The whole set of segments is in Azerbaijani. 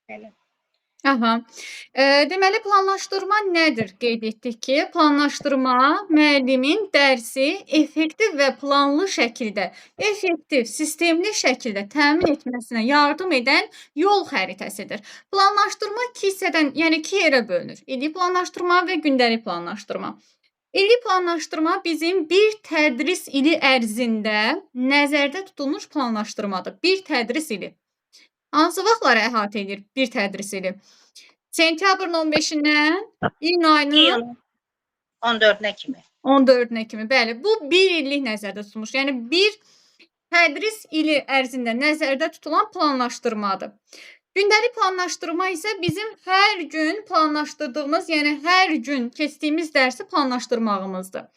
Belə. Aha. Deməli, planlaşdırma nədir? Qeyd etdik ki, planlaşdırma müəllimin dərsi effektiv və planlı şəkildə, effektiv, sistemli şəkildə təmin etməsinə yardım edən yol xəritəsidir. Planlaşdırma iki hissədən, yəni iki yerə bölünür. İllik planlaşdırma və gündəlik planlaşdırma. İllik planlaşdırma bizim bir tədris ili ərzində nəzərdə tutulmuş planlaşdırmadır. Bir tədris ili. Hansı vaxtları əhatə edir bir tədris ili? Sentyabrın 15-dən iyun ayının İyunun 14-nə kimi. 14-nə kimi. Bəli, bu bir illik nəzərdə tutulmuş. Yəni bir tədris ili ərzində nəzərdə tutulan planlaşdırmadır. Gündəlik planlaşdırma isə bizim hər gün planlaşdırdığımız, yəni hər gün keçdiyimiz dərsi planlaşdırmağımızdır.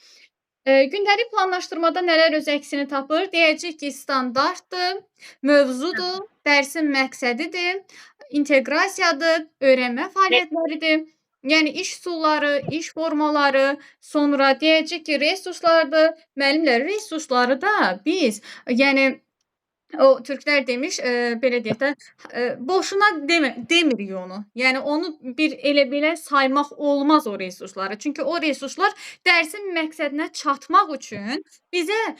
Gündəlik planlaşdırmada nələr öz əksini tapır? Deyəcək ki, standartdır, mövzudur, dərsin məqsədidir, inteqrasiyadır, öyrənmə fəaliyyətləridir. Yəni iş üsulları, iş formaları, sonra deyəcək ki, resurslardır. Müəllimlər, resursları da biz, yəni o türklər demiş, belə deyək də, boşuna demirik onu. Yəni onu bir elə belə saymaq olmaz o resursları. Çünki o resurslar dərsin məqsədinə çatmaq üçün bizə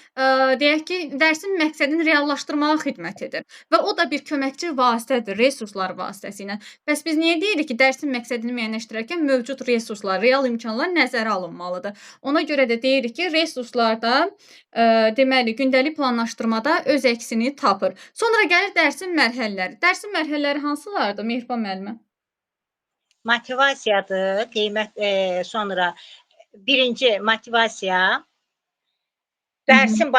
deyək ki, dərsin məqsədini reallaşdırmağa xidmət edir və o da bir köməkçi vasitədir, resurslar vasitəsilə. Bəs biz niyə deyirik ki, dərsin məqsədini müəyyənləşdirərkən mövcud resurslar, real imkanlar nəzərə alınmalıdır? Ona görə də deyirik ki, resurslarda deməli, gündəlik planlaşdırmada öz əksini tapır. Sonra gəlir dərsin mərhələləri. Dərsin mərhələləri hansılardır Mehriban müəllimə? Motivasiyadır, sonra birinci motivasiya, dərsin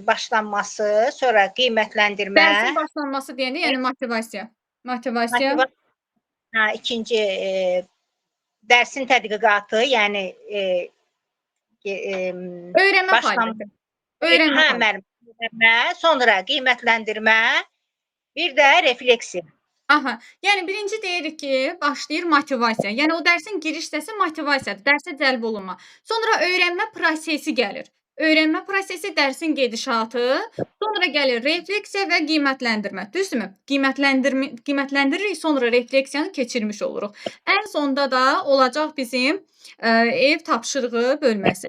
başlanması, sonra qiymətləndirmə. Dərsin başlanması deyəndə, yəni motivasiya. Motivasiya. İkinci dərsin tədqiqatı, yəni öyrənmə fəaliyyəti. Öyrənmə, sonra qiymətləndirmə, bir də refleksiya. Aha, yəni birinci deyirik ki, başlayır motivasiya. Yəni o dərsin giriş hissəsi motivasiyadır, dərsə cəlb olunma. Sonra öyrənmə prosesi gəlir. Öyrənmə prosesi dərsin gedişatı, sonra gəlir refleksiya və qiymətləndirmə. Düzdürmü? Qiymətləndiririk, sonra refleksiyanı keçirmiş oluruq. Ən sonda da olacaq bizim ev tapşırığı bölməsi.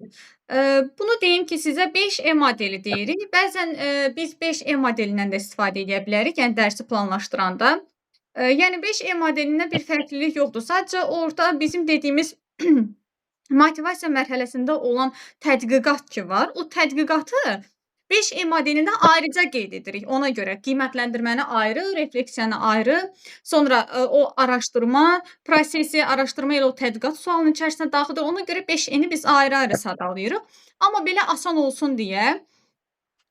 Bunu deyim ki, sizə 5E modeli deyirik. Bəzən biz 5E modelindən də istifadə edə bilərik, yəni dərsi planlaşdıranda. Yəni 5E modelində bir fərqlilik yoxdur. Sadəcə orada bizim dediyimiz motivasiya mərhələsində olan tədqiqat ki var, o tədqiqatı 5E modelində ayrıca qeyd edirik. Ona görə qiymətləndirməni ayrı, refleksiyanı ayrı, sonra o araşdırma prosesi, araşdırma ilə o tədqiqat sualının içərisinə daxildir. Ona görə 5E-ni biz ayrı-ayrı sadalayırıq. Amma belə asan olsun deyə,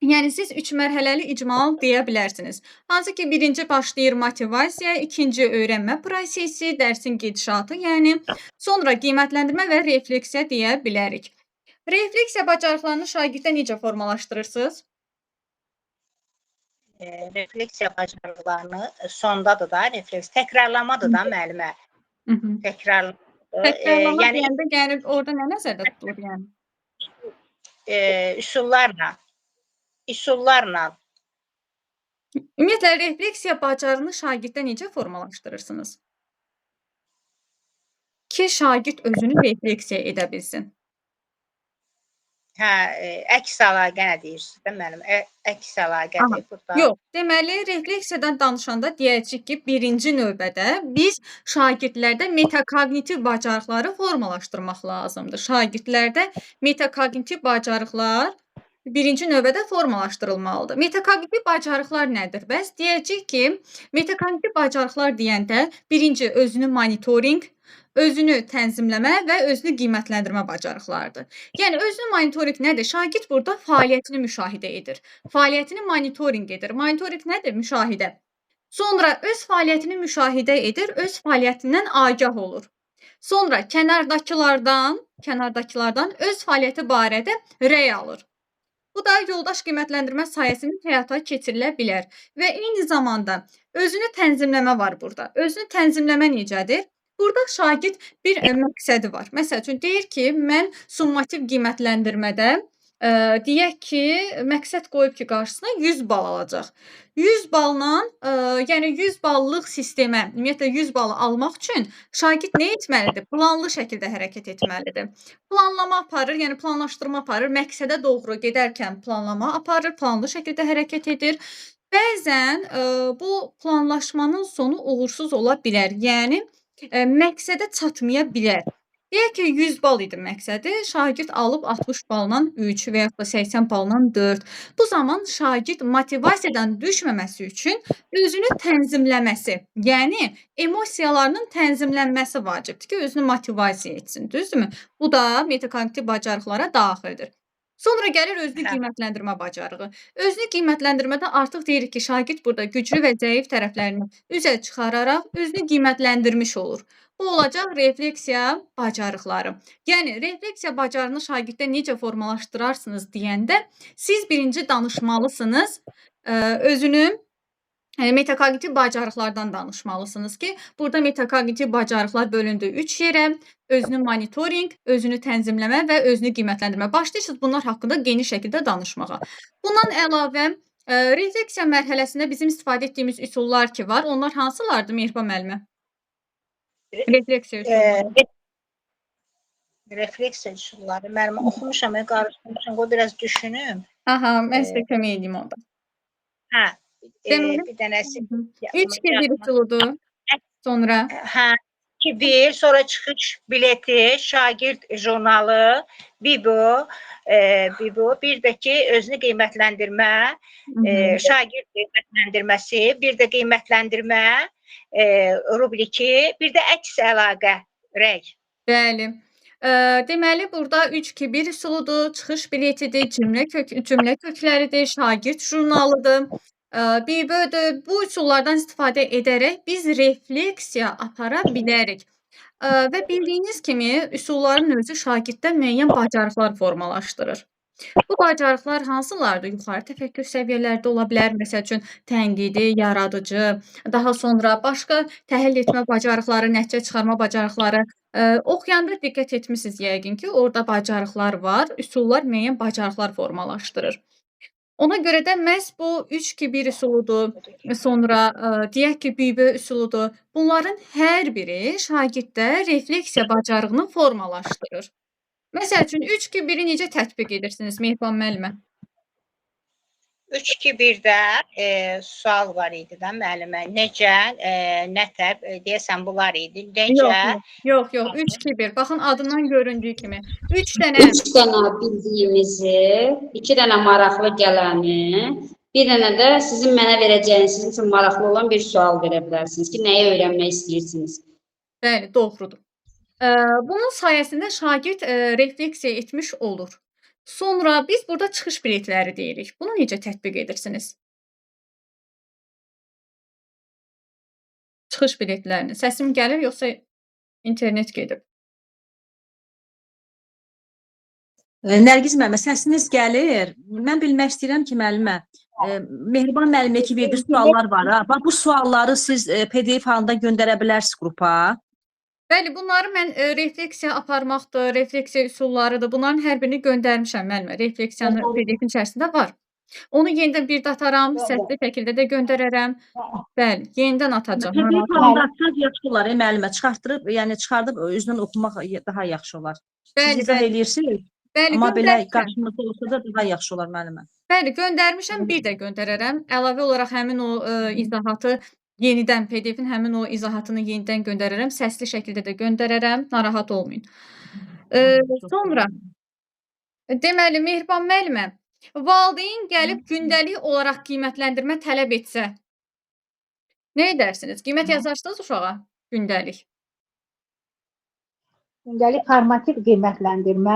yəni siz 3 mərhələli icmal deyə bilərsiniz. Hansı ki, birinci başlayır motivasiya, ikinci öyrənmə prosesi, dərsin gedişatı, yəni sonra qiymətləndirmə və refleksiya deyə bilərik. Refleksiya bacarıqlarını şagirddə necə formalaşdırırsınız? Refleksiya bacarıqlarını sondadır da, təkrarlamadır da müəllimə. Təkrarlama deyəndə yəni orada nə nəzərdə tutulur yəni? Üsullarla. Ümumiyyətlə, refleksiya bacarığını şagirddə necə formalaşdırırsınız? Ki, şagird özünü refleksiya edə bilsin. Əks əlaqə nə deyirsiniz də mənim? Əks əlaqədir burada. Yox, deməli, refleksiyadan danışanda deyəcək ki, birinci növbədə biz şagirdlərdə metakognitiv bacarıqları formalaşdırmaq lazımdır. Şagirdlərdə metakognitiv bacarıqlar birinci növbədə formalaşdırılmalıdır. Metakognitiv bacarıqlar nədir? Bəs deyəcək ki, metakognitiv bacarıqlar deyəndə birinci özünü monitorinq, özünü tənzimləmə və özünü qiymətləndirmə bacarıqlarıdır. Yəni, özünü monitorinq nədir? Şagird burada fəaliyyətini müşahidə edir. Fəaliyyətini monitorinq edir. Monitorinq nədir? Müşahidə. Sonra öz fəaliyyətini müşahidə edir, öz fəaliyyətindən agah olur. Sonra kənardakılardan öz fəaliyyəti barədə rəy alır. Bu da yoldaş qiymətləndirmə sayəsində həyata keçirilə bilər. Və eyni zamanda özünü tənzimləmə var burada. Özünü tənzimləmə necədir? Burada şagird bir məqsədi var. Məsəl üçün, deyir ki, mən summativ qiymətləndirmədə Deyək ki, məqsəd qoyub ki, qarşısına 100 bal alacaq. 100 balla, yəni 100 ballıq sistemə, ümumiyyətlə 100 balı almaq üçün şagird nə etməlidir? Planlı şəkildə hərəkət etməlidir. Planlama aparır, yəni planlaşdırma aparır, məqsədə doğru gedərkən planlama aparır, planlı şəkildə hərəkət edir. Bəzən, bu planlaşmanın sonu uğursuz ola bilər. Yəni, məqsədə çatmaya bilər. Deyək ki, 100 bal idi məqsədi, şagird alıb 60 balla 3 və yaxud da 80 balla 4. Bu zaman şagird motivasiyadan düşməməsi üçün özünü tənzimləməsi, yəni emosiyalarının tənzimlənməsi vacibdir ki, özünü motivasiya etsin, düzdürmü? Bu da metakognitiv bacarıqlara daxildir. Sonra gəlir özünü Hə. qiymətləndirmə bacarığı. Özünü qiymətləndirmədə artıq deyirik ki, şagird burada güclü və zəif tərəflərini üzə çıxararaq özünü qiymətləndirmiş olur. Bu olacaq refleksiya bacarıqları. Yəni refleksiya bacarığını şagirddə necə formalaşdırarsınız deyəndə, siz birinci danışmalısınız, özünü metakognitiv bacarıqlardan danışmalısınız ki, burada metakognitiv bacarıqlar bölündü 3 yerə. Özünü monitorinq, özünü tənzimləmə və özünü qiymətləndirmə. Başlayırsınız bunlar haqqında geniş şəkildə danışmağa. Bundan əlavə, refleksiya mərhələsində bizim istifadə etdiyimiz üsullar ki var, onlar hansılardır Mehriban müəllimə? Refleksiya üsulları. Refleksiya üsulları. Müəllimə oxumuşam, qarışdırmışam. Qoy biraz düşünüm. Aha, mən sizə kömək edeyim onda. Hə. Deməli, Bir dənəsi 3-2-1 üsuludur. Sonra hə, 2-1, sonra çıxış bileti, şagird jurnalı, Bibo, bir də ki, özünü qiymətləndirmə, şagird qiymətləndirməsi, bir də qiymətləndirmə rubriki, bir də əks əlaqə, rəy. Bəli. Deməli, burada 3-2-1 üsuludur, çıxış biletidir, cümlə kökləridir, şagird jurnalıdır, Bibodur. Bu üsullardan istifadə edərək biz refleksiya apara bilərik. Və bildiyiniz kimi üsulların özü şagirddə müəyyən bacarıqlar formalaşdırır. Bu bacarıqlar hansılardır? Yuxarı təfəkkür səviyyələrdə ola bilər. Məsəl üçün tənqidi, yaradıcı, daha sonra başqa təhlil etmə bacarıqları, nəticə çıxarma bacarıqları. Oxuyanda diqqət etmisiniz yəqin ki, orada bacarıqlar var, üsullar müəyyən bacarıqlar formalaşdırır. Ona görə də məhz bu 3-2-1 üsuludur, sonra deyək ki, Bibo üsuludur. Bunların hər biri şagirddə refleksiya bacarığını formalaşdırır. Məsəl üçün 3-2-1-i necə tətbiq edirsiniz Mehriban müəllimə? 3-2-1-də sual var idi də müəllimə. Necə, nətər, deyəsən bunlar idi. Necə? Yox. 3-2-1. Baxın adından göründüyü kimi. 3 dənə bildiyimizi, 2 dənə maraqlı gələni, bir dənə də sizin mənə verəcəyiniz, sizin üçün maraqlı olan bir sual verə bilərsiniz ki, nəyi öyrənmək istəyirsiniz? Bəli, doğrudur. Bunun sayəsində şagird refleksiya etmiş olur. Sonra biz burada çıxış biletləri deyirik. Bunu necə tətbiq edirsiniz? Çıxış biletlərini. Səsim gəlir, yoxsa internet gedib? Nərgiz müəllimə, səsiniz gəlir. Mən bilmək istəyirəm ki, müəllimə, Mehriban müəllimə ki, verdiyi suallar var. Bax, bu sualları siz PDF halında göndərə bilərsiniz qrupa. Bəli, bunları mən refleksiya aparmaqdır, refleksiya üsullarıdır. Bunların hər birini göndərmişəm müəllimə. Refleksiyanın PDF-in içərisində var. Onu yenidən bir də ataram, səsli şəkildə də göndərərəm. Bəli, yenidən atacağam. PDF halında atsanız yaxşı olar, müəllimə. Çıxardıb özündən oxumaq daha yaxşı olar. Siz izah eləyirsiniz. Bəli, amma belə qarşımızda olsa da daha yaxşı olar müəllimə. Bəli, göndərmişəm, bir də göndərərəm. Əlavə olaraq həmin o izahatı yenidən PDF-in həmin o izahatını yenidən göndərərəm. Səsli şəkildə də göndərərəm. Narahat olmayın. Sonra deməli, Mehriban müəllimə, valideyn gəlib gündəlik olaraq qiymətləndirmə tələb etsə, nə edərsiniz? Qiymət yazarsınız uşağa gündəlik? Gündəlik formativ qiymətləndirmə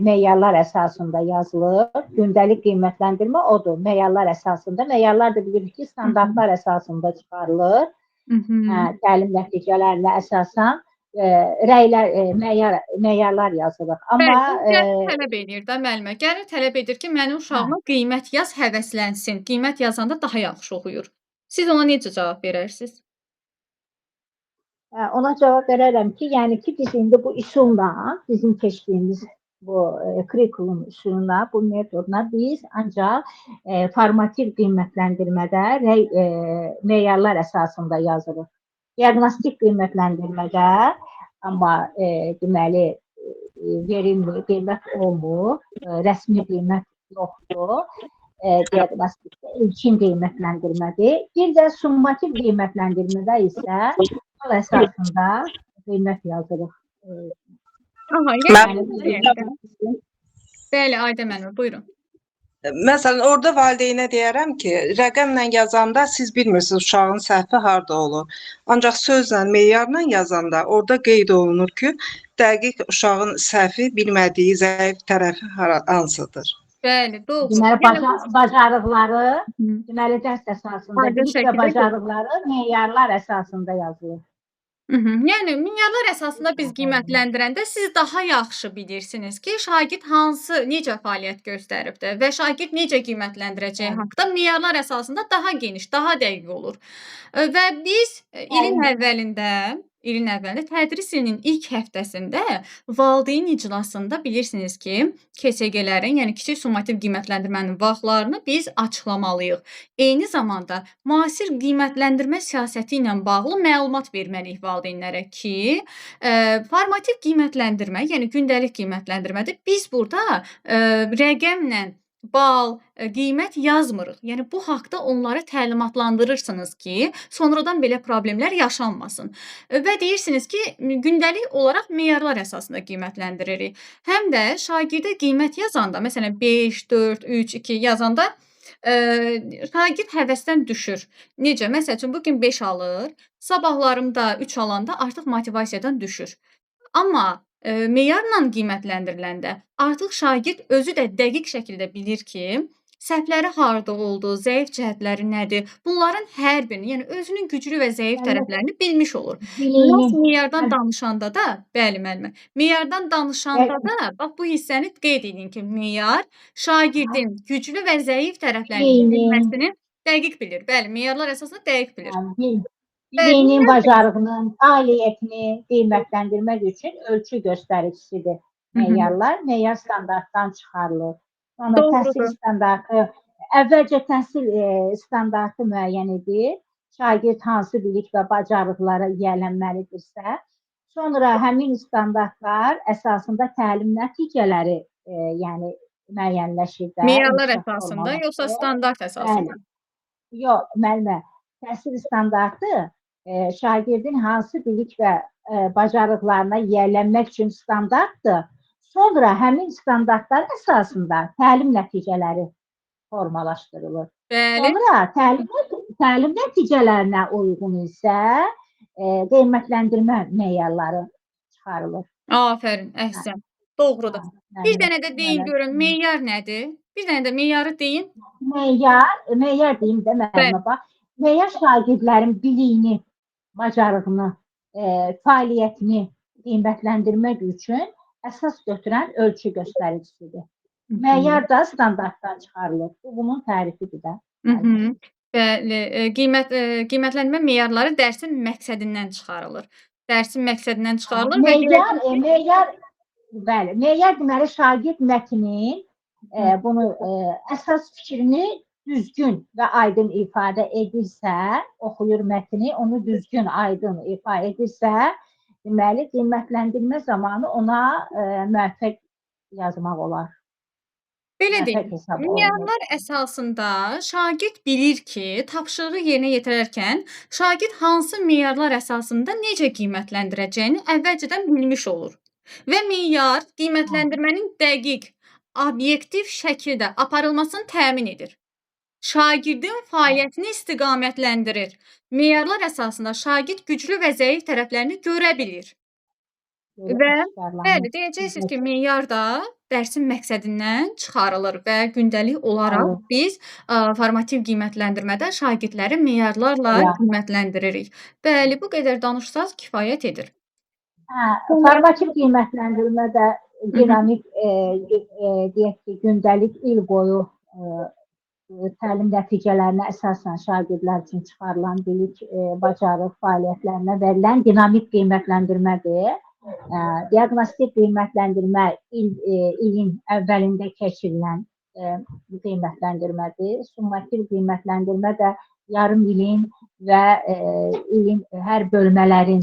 meyarlar əsasında yazılır. Gündəlik qiymətləndirmə odur. Meyarlar əsasında. Meyarlar da bilirik ki, standartlar əsasında çıxarılır. Təlim nəticələrinə əsasən meyarlar yazılır. Amma gəlir tələb edir də müəllimə. Gəlir tələb edir ki, mənim uşağıma qiymət yaz, həvəslənsin. Qiymət yazanda daha yaxşı oxuyur. Siz ona necə cavab verərsiniz? Ona cavab verərəm ki, yəni ki, biz indi bu üsulla, bizim keçdiyimiz bu kurikulum üsuluna, bu metoduna biz ancaq formativ qiymətləndirmədə meyarlar əsasında yazırıq. Diaqnostik qiymətləndirmədə amma deməli verilmir, qiymət olmur, rəsmi qiymət yoxdur. Diaqnostikdə ilkin qiymətləndirmədir. Bir də summativ qiymətləndirmədə isə hal əsasında qiymət yazırıq. Aha, Mən- yəni, bəli, Ayda müəllimə, buyurun. Məsələn, orada valideynə deyərəm ki, rəqəmlə yazanda siz bilmirsiniz uşağın səhvi harda olur. Ancaq sözlə, meyarla yazanda orada qeyd olunur ki, dəqiq uşağın səhvi bilmədiyi zəif tərəfi hansıdır. Bəli, doğru. Deməli, bacarıqları, Hı. deməli, dərs əsasında, Aydın bilik və şəkildə bacarıqları meyarlar əsasında yazılır. Yəni meyarlar əsasında biz qiymətləndirəndə siz daha yaxşı bilirsiniz ki, şagird necə fəaliyyət göstəribdir və şagird necə qiymətləndirəcəyi haqqında meyarlar əsasında daha geniş, daha dəqiq olur. Və biz ilin əvvəlində tədris ilinin ilk həftəsində valideyn iclasında bilirsiniz ki, KSG-lərin, yəni kiçik summativ qiymətləndirmənin vaxtlarını biz açıqlamalıyıq. Eyni zamanda müasir qiymətləndirmə siyasəti ilə bağlı məlumat verməliyik valideynlərə ki, formativ qiymətləndirmə, yəni gündəlik qiymətləndirmədə biz burada rəqəmlə bal, qiymət yazmırıq. Yəni bu haqqda onları təlimatlandırırsınız ki, sonradan belə problemlər yaşanmasın. Və deyirsiniz ki, gündəlik olaraq meyarlar əsasında qiymətləndiririk. Həm də şagirdə qiymət yazanda, məsələn 5, 4, 3, 2 yazanda şagird həvəsdən düşür. Necə? Məsəl üçün bugün 5 alır, sabahlarımda 3 alanda artıq motivasiyadan düşür. Amma meyarla qiymətləndiriləndə artıq şagird özü də dəqiq şəkildə bilir ki, səhvləri harda oldu, zəif cəhətləri nədir? Bunların hər birini, yəni özünün güclü və zəif tərəflərini bilmiş olur. Biz meyardan danışanda da, bəli müəllimə, meyardan danışanda da bax bu hissəni qeyd edin ki, meyar şagirdin güclü və zəif tərəflərinin bilməsini dəqiq bilir. Bəli, meyarlar əsasında dəqiq bilir. Birinin bacarığının, fəaliyyətini qiymətləndirmək üçün ölçü göstəricisidir. Meyarlar, meyar standartdan çıxarılır. Sonra təhsil standartı, əvvəlcə təhsil standartı müəyyən edir. Şagird hansı bilik və bacarıqlara yiyələnməlidirsə, sonra həmin standartlar əsasında təlim nəticələri yəni müəyyənləşir də. Meyarlar əsasında, yoxsa standart əsasında? Yox, müəllimə, təhsil standartı şagirdin hansı bilik və bacarıqlarına yiyələnmək üçün standartdır. Sonra həmin standartlar əsasında təlim nəticələri formalaşdırılır. Bəli. Sonra təlim nəticələrinə uyğun isə qiymətləndirmə meyarları çıxarılır. Afərin, əhsən. Doğrudur. Bir dənə də deyin görün, meyar nədir? Bir dənə də meyarı deyin. Meyar deyim də müəllimə bax. Meyar şagirdlərin biliyini, bacarığını, fəaliyyətini qiymətləndirmək üçün əsas götürən ölçü göstəricisidir. Meyar da standartdan çıxarılır. Bu bunun tərifidir də. Bəli, qiymətləndirmə meyarları dərsin məqsədindən çıxarılır. Dərsin məqsədindən çıxarılır və meyar deməli şagird mətnin bunu əsas fikrini düzgün və aydın ifadə edirsə, oxuyur mətni, onu düzgün, aydın ifadə edirsə, deməli qiymətləndirmə zamanı ona müvəffəq yazmaq olar. Belə deyil. Meyarlar əsasında şagird bilir ki, tapşırığı yerinə yetirərkən şagird hansı meyarlar əsasında necə qiymətləndirəcəyini əvvəlcədən bilmiş olur. Və meyar qiymətləndirmənin dəqiq, obyektiv şəkildə aparılmasını təmin edir. Şagirdin fəaliyyətini istiqamətləndirir. Meyarlar əsasında şagird güclü və zəif tərəflərini görə bilir. Və bəli, deyəcəksiniz ki, meyar da dərsin məqsədindən çıxarılır və gündəlik olaraq biz formativ qiymətləndirmədə şagirdləri meyarlarla qiymətləndiririk. Bəli, bu qədər danışsaz kifayət edir. Formativ qiymətləndirmədə dinamik, deyək ki, gündəlik il boyu təlim nəticələrinə əsasən şagirdlər üçün çıxarılan bilik, bacarıq fəaliyyətlərinə verilən dinamik qiymətləndirmədir. Diaqnostik qiymətləndirmə ilin əvvəlində keçirilən qiymətləndirmədir. Summativ qiymətləndirmə də yarım ilin və ilin hər bölmələrin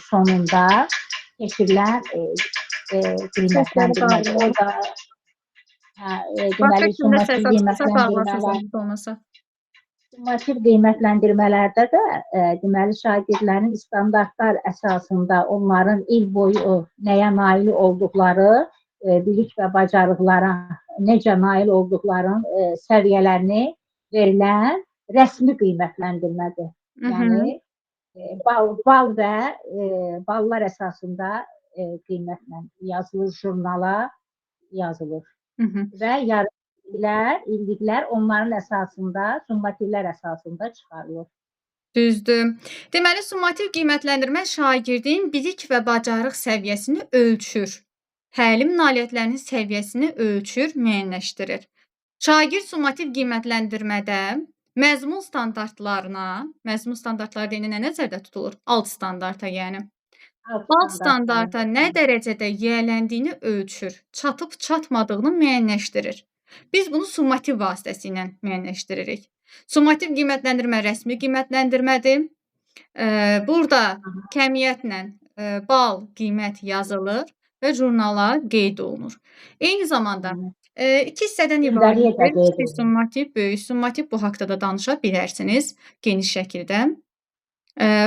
sonunda keçirilən qiymətləndirmədir. O da Başqa deməli kimdə summativ səs açıqsa bağlasın qiymətləndirmələr zəhmət olmasa. Summativ qiymətləndirmələrdə də deməli şagirdlərin standartlar əsasında onların il boyu nəyə nail olduqları, bilik və bacarıqlara necə nail olduqlarının səviyyələrini verilən rəsmi qiymətləndirmədir. Yəni bal və ballar əsasında qiymətlə yazılır, jurnala yazılır və yarımilliklər, illiklər onların əsasında, summativlər əsasında çıxarılır. Düzdür. Deməli, summativ qiymətləndirmə şagirdin bilik və bacarıq səviyyəsini ölçür. Təlim nailiyyətlərinin səviyyəsini ölçür, müəyyənləşdirir. Şagird summativ qiymətləndirmədə məzmun standartları deyilinə nə nəzərdə tutulur? Alt standarta, yəni. Alt standarta nə dərəcədə yiyələndiyini ölçür, çatıb-çatmadığını müəyyənləşdirir. Biz bunu summativ vasitəsilə müəyyənləşdiririk. Summativ qiymətləndirmə rəsmi qiymətləndirmədir. Burada kəmiyyətlə bal, qiymət yazılır və jurnala qeyd olunur. Eyni zamanda iki hissədən ibarətdir. Kiçik summativ, böyük summativ, bu haqda da danışa bilərsiniz geniş şəkildə.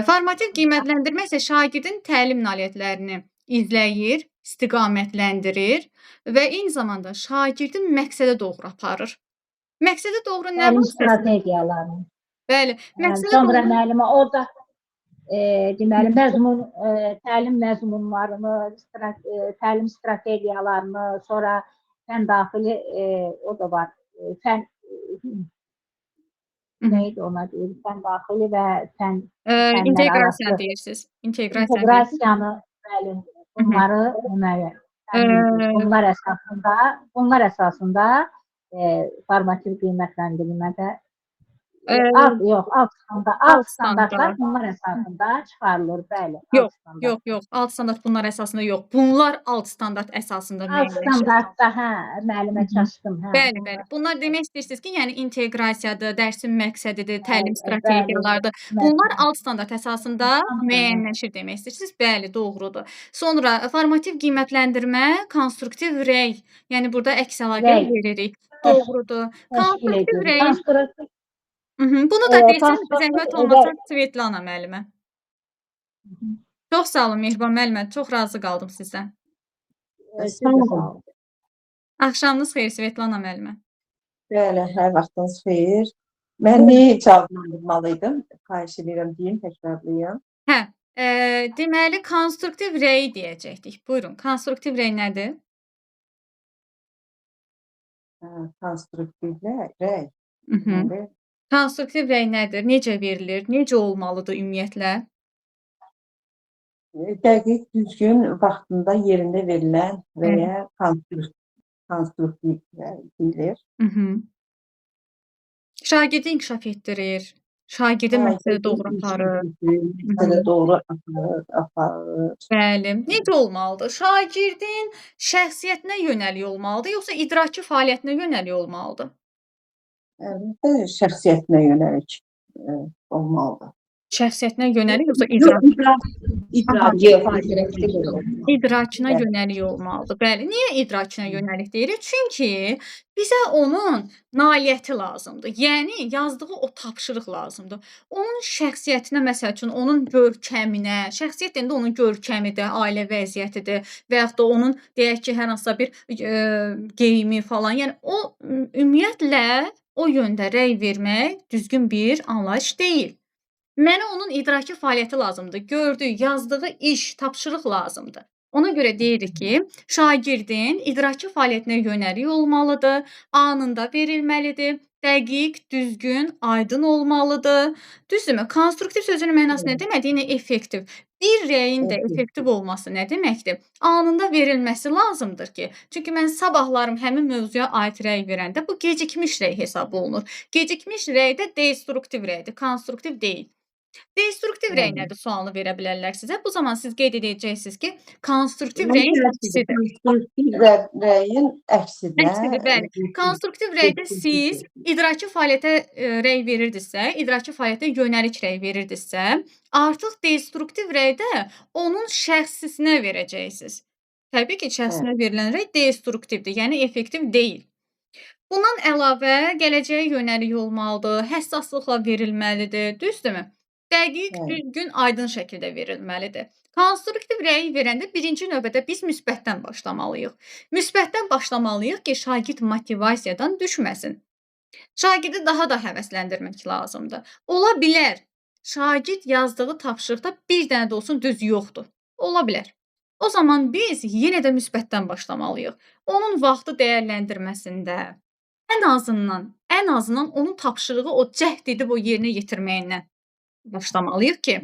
Formativ qiymətləndirmə isə şagirdin təlim nailiyyətlərini izləyir, istiqamətləndirir və eyni zamanda şagirdin məqsədə doğru aparır. Məqsədə doğru nə Təlim var? strategiyalarını. Bəli, məqsədə Sonra doğru müəllimə orada deməli məzmun, təlim məzmunlarını, təlim strategiyalarını, sonra fən daxili o da var. Fən neydi ona deyir? Fən daxili və fən inteqrasiya deyirsiniz. İnteqrasiyanı, bəli, bunları bunlar əsasında formativ qiymətləndirmədə alt standartlar bunlar əsasında çıxarılır, bəli. Yox, alt standart bunlar əsasında yox. Bunlar alt standart əsasında müəyyənləşir. Alt standartda, müəllimə çaşdım. Bəli. Bunlar demək istəyirsiniz ki, yəni inteqrasiyadır, dərsin məqsədidir, təlim strategiyalarıdır. Bunlar alt standart əsasında müəyyənləşir demək istəyirsiniz. Bəli, doğrudur. Sonra formativ qiymətləndirmə, konstruktiv rəy, yəni burada əks əlaqə veririk. Doğrudur. Konstruktiv rəy. Bunu da desəm, zəhmət olmasa Svetlana müəllimə. Çox sağ olun Mehriban müəllimə, çox razı qaldım sizdən. Axşamınız xeyir Svetlana müəllimə. Bəli, hər vaxtınız xeyir. Mən neyi cavablandırmalıydım? Xahiş edirəm deyim, təkrarlayım. Deməli, konstruktiv rəy deyəcəkdik. Buyurun, konstruktiv rəy nədir? Konstruktiv rəy. Konstruktiv rəy nədir? Necə verilir? Necə olmalıdır ümumiyyətlə? Dəqiq, düzgün, vaxtında yerində verilən rəyə konstruktiv rəy deyilir. Şagirdi inkişaf etdirir. Şagirdin məqsədə doğru aparır. Məqsədə doğru aparır. Bəli. Necə olmalıdır? Şagirdin şəxsiyyətinə yönəlik olmalıdır, yoxsa idraki fəaliyyətinə yönəlik olmalıdır? Şəxsiyyətinə yönəlik olmalıdır. Şəxsiyyətinə yönəlik, yoxsa idrakına yönəlik olmalıdır. Bəli. Niyə idrakına yönəlik deyirik? Çünki bizə onun nailiyyəti lazımdır. Yəni, yazdığı o tapşırıq lazımdır. Onun şəxsiyyətinə, məsəl üçün, onun görkəminə, şəxsiyyət deyəndə onun görkəmidir, ailə vəziyyətidir və yaxud da onun, deyək ki, hər hansısa bir geyimi falan. Yəni, o, ümumiyyətlə, o yöndə rəy vermək düzgün bir anlayış deyil. Mənə onun idraki fəaliyyəti lazımdır. Gördüyü, yazdığı iş, tapşırıq lazımdır. Ona görə deyirik ki, şagirdin idraki fəaliyyətinə yönəlik olmalıdır, anında verilməlidir, dəqiq, düzgün, aydın olmalıdır. Düzdürmü? Konstruktiv sözünün mənası nə deməkdir? Yine effektiv. Bir rəyin də effektiv olması nə deməkdir? Anında verilməsi lazımdır ki, çünki mən sabahlarım həmin mövzuya aid rəy verəndə bu gecikmiş rəy hesab olunur. Gecikmiş rəy də destruktiv rəydir, konstruktiv deyil. Destruktiv rəy nədir sualını verə bilərlər sizə. Bu zaman siz qeyd edəcəksiniz ki, konstruktiv Yəni rəyin tərsidir. əksidir. Konstruktiv rəyin əksinə Əksidir, bəli. Konstruktiv rəydə siz idraki fəaliyyətə rəy verirdinizsə, idraki fəaliyyətə yönəlik rəy verirdinizsə, artıq destruktiv rəydə onun şəxsisinə verəcəksiniz. Təbii ki, şəxsinə verilən rəy destruktivdir, yəni effektiv deyil. Bundan əlavə gələcəyə yönəlik olmalıdır, həssaslıqla verilməlidir, düzdürmü? Dəqiq, düzgün, aydın şəkildə verilməlidir. Konstruktiv rəyi verəndə birinci növbədə biz müsbətdən başlamalıyıq. Müsbətdən başlamalıyıq ki, şagird motivasiyadan düşməsin. Şagirdi daha da həvəsləndirmək lazımdır. Ola bilər, şagird yazdığı tapşırıqda bir dənə də olsun düz yoxdur. Ola bilər. O zaman biz yenə də müsbətdən başlamalıyıq. Onun vaxtı dəyərləndirməsində, ən azından onun tapşırığı o cəhd edib o yerinə yetirməyindən başlamalıyıq ki,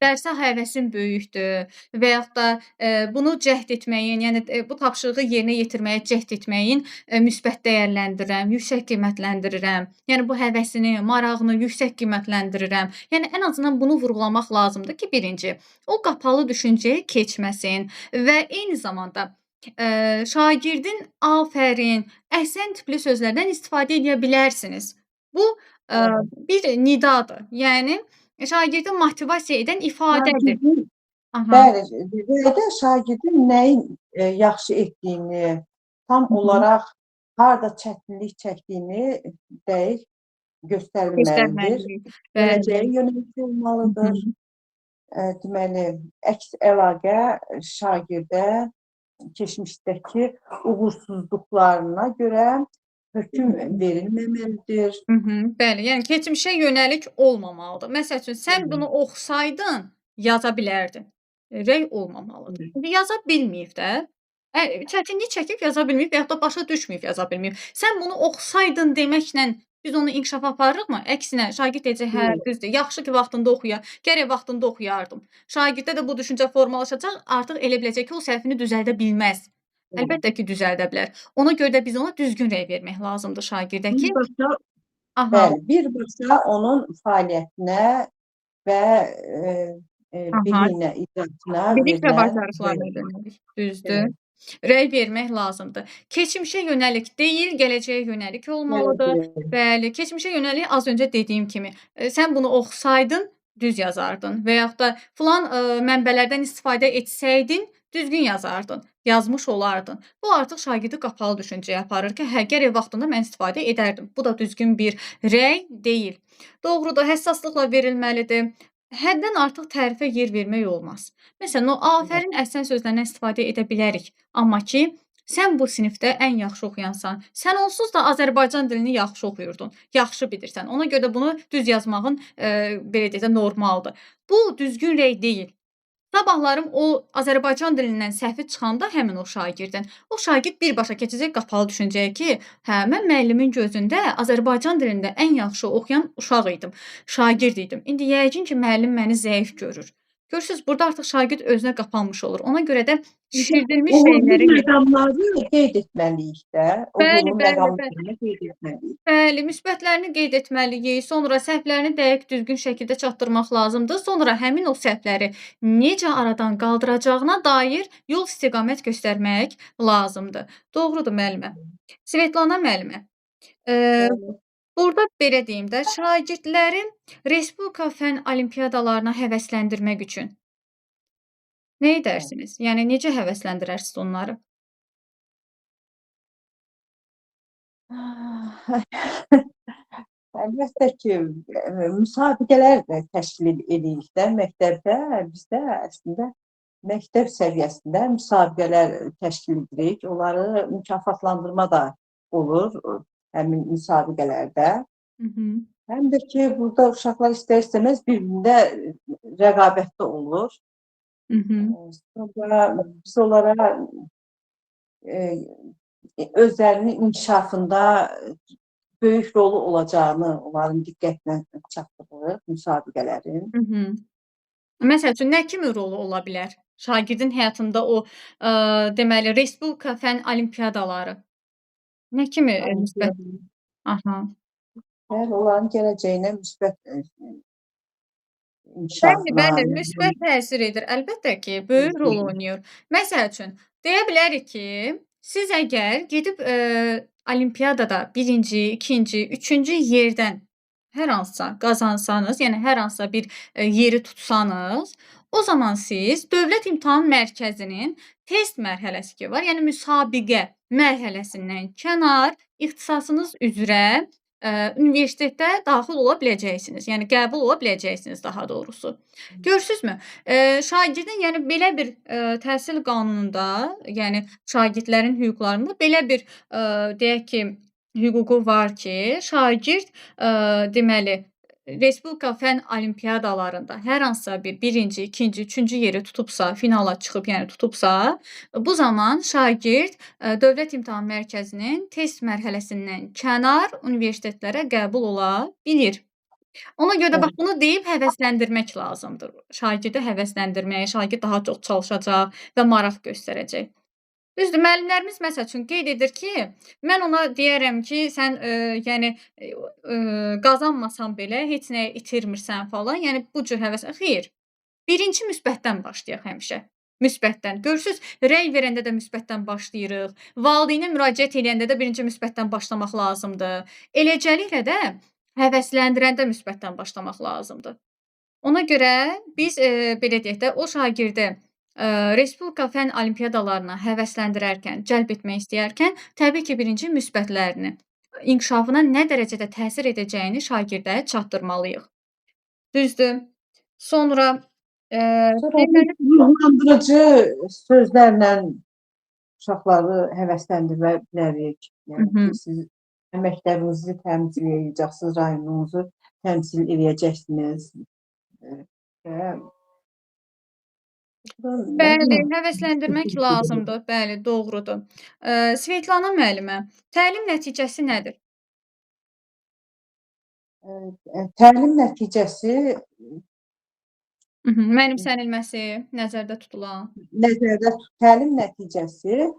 dərsə həvəsin böyükdür və yaxud da bunu cəhd etməyin, yəni bu tapşırığı yerinə yetirməyə cəhd etməyin müsbət dəyərləndirirəm, yüksək qiymətləndirirəm. Yəni bu həvəsini, marağını yüksək qiymətləndirirəm. Yəni ən azından bunu vurğulamaq lazımdır ki, birinci, o qapalı düşüncəyə keçməsin və eyni zamanda şagirdin afərin, əhsən tipli sözlərdən istifadə edə bilərsiniz. Bu bir nidadır. Yəni şagirdi motivasiya edən ifadədir. Bəli, rəydə şagirdin nəyin yaxşı etdiyini, tam olaraq harda çətinlik çəkdiyini dəqiq göstərilməlidir. Gələcəyə yönəlik olmalıdır. Deməli, əks əlaqə şagirdə keçmişdəki uğursuzluqlarına görə hökm verilməməlidir. Bəli, yəni keçmişə yönəlik olmamalıdır. Məsəl üçün, sən bunu oxusaydın, yaza bilərdin. Rəy olmamalıdır. Yaza bilməyib də. Çətinlik çəkib yaza bilməyib və yaxud da başa düşməyib yaza bilməyib. Sən bunu oxusaydın deməklə biz onu inkişafa aparırıqmı? Əksinə, şagird deyəcək, hə, düzdür, yaxşı ki, vaxtında oxuya, gərək vaxtında oxuyardım. Şagirddə də bu düşüncə formalaşacaq, artıq elə biləcək ki, o səhvini düzəldə bilməz. Əlbəttə ki, düzəldə bilər. Ona görə də biz ona düzgün rəy vermək lazımdır şagirdə ki, Bəli, birbaşa onun fəaliyyətinə və biliyinə, idrakına bilik və verilən bacarıqlarına yönəlik, düzdür. Rəy vermək lazımdır. Keçmişə yönəlik deyil, gələcəyə yönəlik olmalıdır. Bəli, keçmişə yönəlik az öncə dediyim kimi, sən bunu oxusaydın, düz yazardın və yaxud da filan mənbələrdən istifadə etsəydin, düzgün yazardın, yazmış olardın. Bu artıq şagirdi qapalı düşüncəyə aparır ki, hə, gərək vaxtında mən istifadə edərdim. Bu da düzgün bir rəy deyil. Doğrudur, həssaslıqla verilməlidir. Həddən artıq tərifə yer vermək olmaz. Məsələn, o afərin, əhsən sözlərindən istifadə edə bilərik. Amma ki, sən bu sinifdə ən yaxşı oxuyansan. Sən onsuz da Azərbaycan dilini yaxşı oxuyurdun, yaxşı bilirsən. Ona görə də bunu düz yazmağın belə deyək də normaldır. Bu düzgün rəy deyil. Sabahlarım o Azərbaycan dilindən səhvi çıxanda həmin o şagird birbaşa keçəcək qapalı düşüncəyə ki, hə, mən müəllimin gözündə Azərbaycan dilində ən yaxşı oxuyan uşaq idim, şagird idim. İndi yəqin ki, müəllim məni zəif görür. Görürsüz, burada artıq şagird özünə qapanmış olur. Ona görə də şişirdilmiş rəyləri məqamları qeyd etməliyik də. Uğurlu məqamlarını qeyd etməliyik. Bəli, müsbətlərini qeyd etməliyik. Sonra səhvlərini dəqiq düzgün şəkildə çatdırmaq lazımdır. Sonra həmin o səhvləri necə aradan qaldıracağına dair yol istiqamət göstərmək lazımdır. Doğrudur müəllimə. Svetlana müəllimə. Burada belə deyim də, şagirdləri Respublika fənn olimpiyadalarına həvəsləndirmək üçün nə edərsiniz? Yəni necə həvəsləndirərsiniz onları? Əlbəttə ki, müsabiqələr də təşkil edirik də məktəbdə. Bizdə əslində məktəb səviyyəsində müsabiqələr təşkil edirik. Onları mükafatlandırma da olur həmin müsabiqələrdə. Həm də ki, burada uşaqlar istər-istəməz bir-birində rəqabətdə olur. Sonra biz onlara özlərinin inkişafında böyük rolu olacağını onların diqqətinə çatdırırıq müsabiqələrin. Məsəl üçün, nə kimi rolu ola bilər? Şagirdin həyatında o, deməli, Respublika fənn olimpiyadaları nə kimi müsbət? Onların gələcəyinə müsbət inkişafına. Bəli, müsbət təsir edir. Əlbəttə ki, böyük rol oynayır. Məsəl üçün, deyə bilərik ki, siz əgər gedib, olimpiyadada 1-ci, 2-ci, 3-cü yerdən hər hansısa qazansanız, yəni hər hansısa bir, yeri tutsanız, o zaman siz Dövlət İmtahan Mərkəzinin test mərhələsi ki var, yəni müsabiqə mərhələsindən kənar ixtisasınız üzrə, universitetdə daxil ola biləcəksiniz. Yəni qəbul ola biləcəksiniz daha doğrusu. Görürsünüzmü? Şagirdin, yəni belə bir, təhsil qanununda, yəni şagirdlərin hüquqlarında belə bir, deyək ki, hüququ var ki, şagird, deməli, Respublika fənn olimpiyadalarında hər hansısa bir 1-ci, 2-ci, 3-cü yeri tutubsa, finala çıxıb, yəni tutubsa, bu zaman şagird, Dövlət İmtahan Mərkəzinin test mərhələsindən kənar universitetlərə qəbul ola bilir. Ona görə də bax bunu deyib həvəsləndirmək lazımdır. Şagirdi həvəsləndirmək, şagird daha çox çalışacaq və maraq göstərəcək. Düzdür, müəllimlərimiz məsəl üçün qeyd edir ki, mən ona deyərəm ki, sən, yəni, qazanmasan belə heç nəyi itirmirsən falan, yəni bu cür həvəs xeyr. 1-ci müsbətdən başlayaq həmişə. Müsbətdən. Görürsüz, rəy verəndə də müsbətdən başlayırıq. Valideynə müraciət edəndə də 1-ci müsbətdən başlamaq lazımdır. Eləcəliklə də həvəsləndirəndə müsbətdən başlamaq lazımdır. Ona görə biz, belə deyək də, o şagirdi Respublika fənn olimpiyadalarına həvəsləndirərkən, cəlb etmək istəyərkən, təbii ki, 1-ci müsbətlərini, inkişafına nə dərəcədə təsir edəcəyini şagirdə çatdırmalıyıq. Düzdür? Sonra, deməli Ruhlandırıcı sözlərlə uşaqları həvəsləndirə bilərik. Yəni Mhm. ki, siz məktəbinizi təmsil edəcəksiniz, rayonunuzu təmsil edəcəksiniz. Və Bəli, həvəsləndirmək lazımdır. Bəli, doğrudur. Svetlana müəllimə, təlim nəticəsi nədir? Təlim nəticəsi Mənimsənilməsi, nəzərdə tutulan. təlim nəticəsi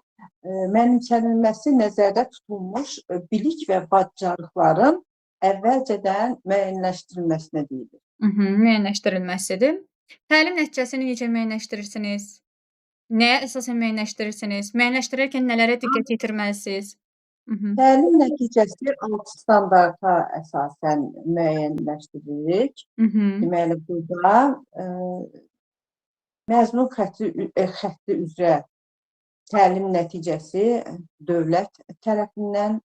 mənimsənilməsi nəzərdə tutulmuş bilik və bacarıqların əvvəlcədən müəyyənləşdirilməsinə deyilir. Müəyyənləşdirilməsidir. Təlim nəticəsini necə müəyyənləşdirirsiniz? Nəyə əsasən müəyyənləşdirirsiniz? Müəyyənləşdirərkən nələrə diqqət yetirməlisiniz? Təlim nəticəsi 6 standarta əsasən müəyyənləşdiririk. Deməli, burada məzmun xətti üzrə təlim nəticəsi dövlət tərəfindən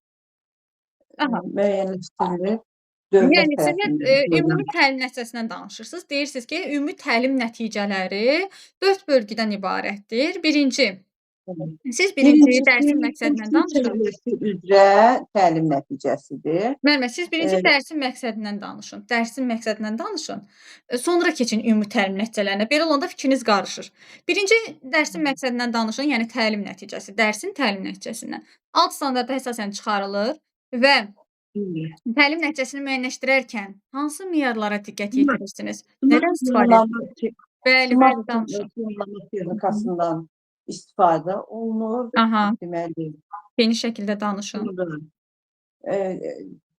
müəyyənləşdirilir. Yəni siz ümumi təlim nəticəsindən danışırsınız. Deyirsiniz ki, ümumi təlim nəticələri 4 bölgüdən ibarətdir. Birinci, siz birinci dərsin məqsədindən danışın. Üzrə təlim nəticəsidir. Müəllimə, siz birinci dərsin məqsədindən danışın. Dərsin məqsədindən danışın. Sonra keçin ümumi təlim nəticələrinə. Belə olanda fikriniz qarışır. Birinci dərsin məqsədindən danışın, yəni təlim nəticəsi, dərsin təlim nəticəsindən. 6 standarta əsasən çıxarılır və təlim nəticəsini müəyyənləşdirərkən hansı meyarlara diqqət yetirirsiniz? Nədən istifadə edirsiniz? Bəli, danışın. Sınaqlama texnikasından istifadə olunur. Deməli, geniş şəkildə danışın.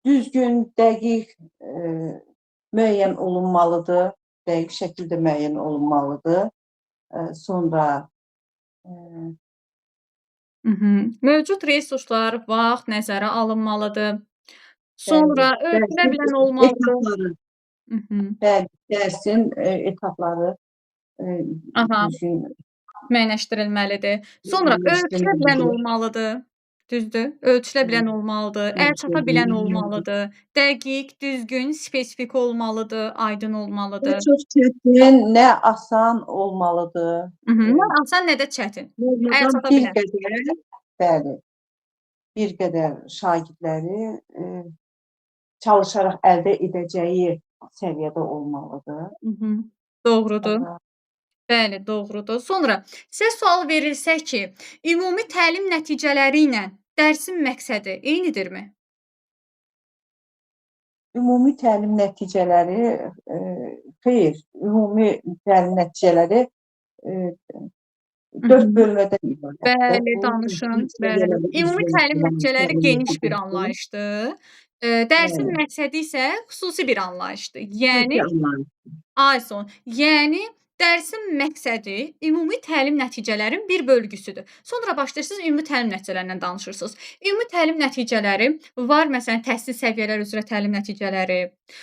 Düzgün, dəqiq müəyyən olunmalıdır. Dəqiq şəkildə müəyyən olunmalıdır. Sonra mövcud resurslar, vaxt nəzərə alınmalıdır. Sonra ölçülə bilən olmalıdır. Bəli, dərsin etapları düzgün müəyyənləşdirilməlidir. Sonra ölçülə bilən olmalıdır. Düzdür? Ölçülə bilən olmalıdır. Əlçata bilən olmalıdır. Dəqiq, düzgün, spesifik olmalıdır, aydın olmalıdır. Nə çox çətin, nə asan olmalıdır. Nə asan, nə də çətin. Əlçata bilən. Bəli, bir qədər şagirdləri çalışaraq əldə edəcəyi səviyyədə olmalıdır. Doğrudur. Bəli, doğrudur. Sonra sizə sual verilsə ki, ümumi təlim nəticələri ilə dərsin məqsədi eynidirmi? Ümumi təlim nəticələri xeyr, ümumi təlim nəticələri 4 bölmədən ibarətdir. Bəli, danışın. Bəli. Ümumi təlim nəticələri geniş bir anlayışdır. Dərsin Bəli. məqsədi isə xüsusi bir anlayışdır. Xüsusi Yəni anlayış. Ayson. Yəni dərsin məqsədi ümumi təlim nəticələrinin bir bölgüsüdür. Sonra başlayırsınız ümumi təlim nəticələrindən danışırsınız. Ümumi təlim nəticələri var, məsələn, təhsil səviyyələri üzrə təlim nəticələri,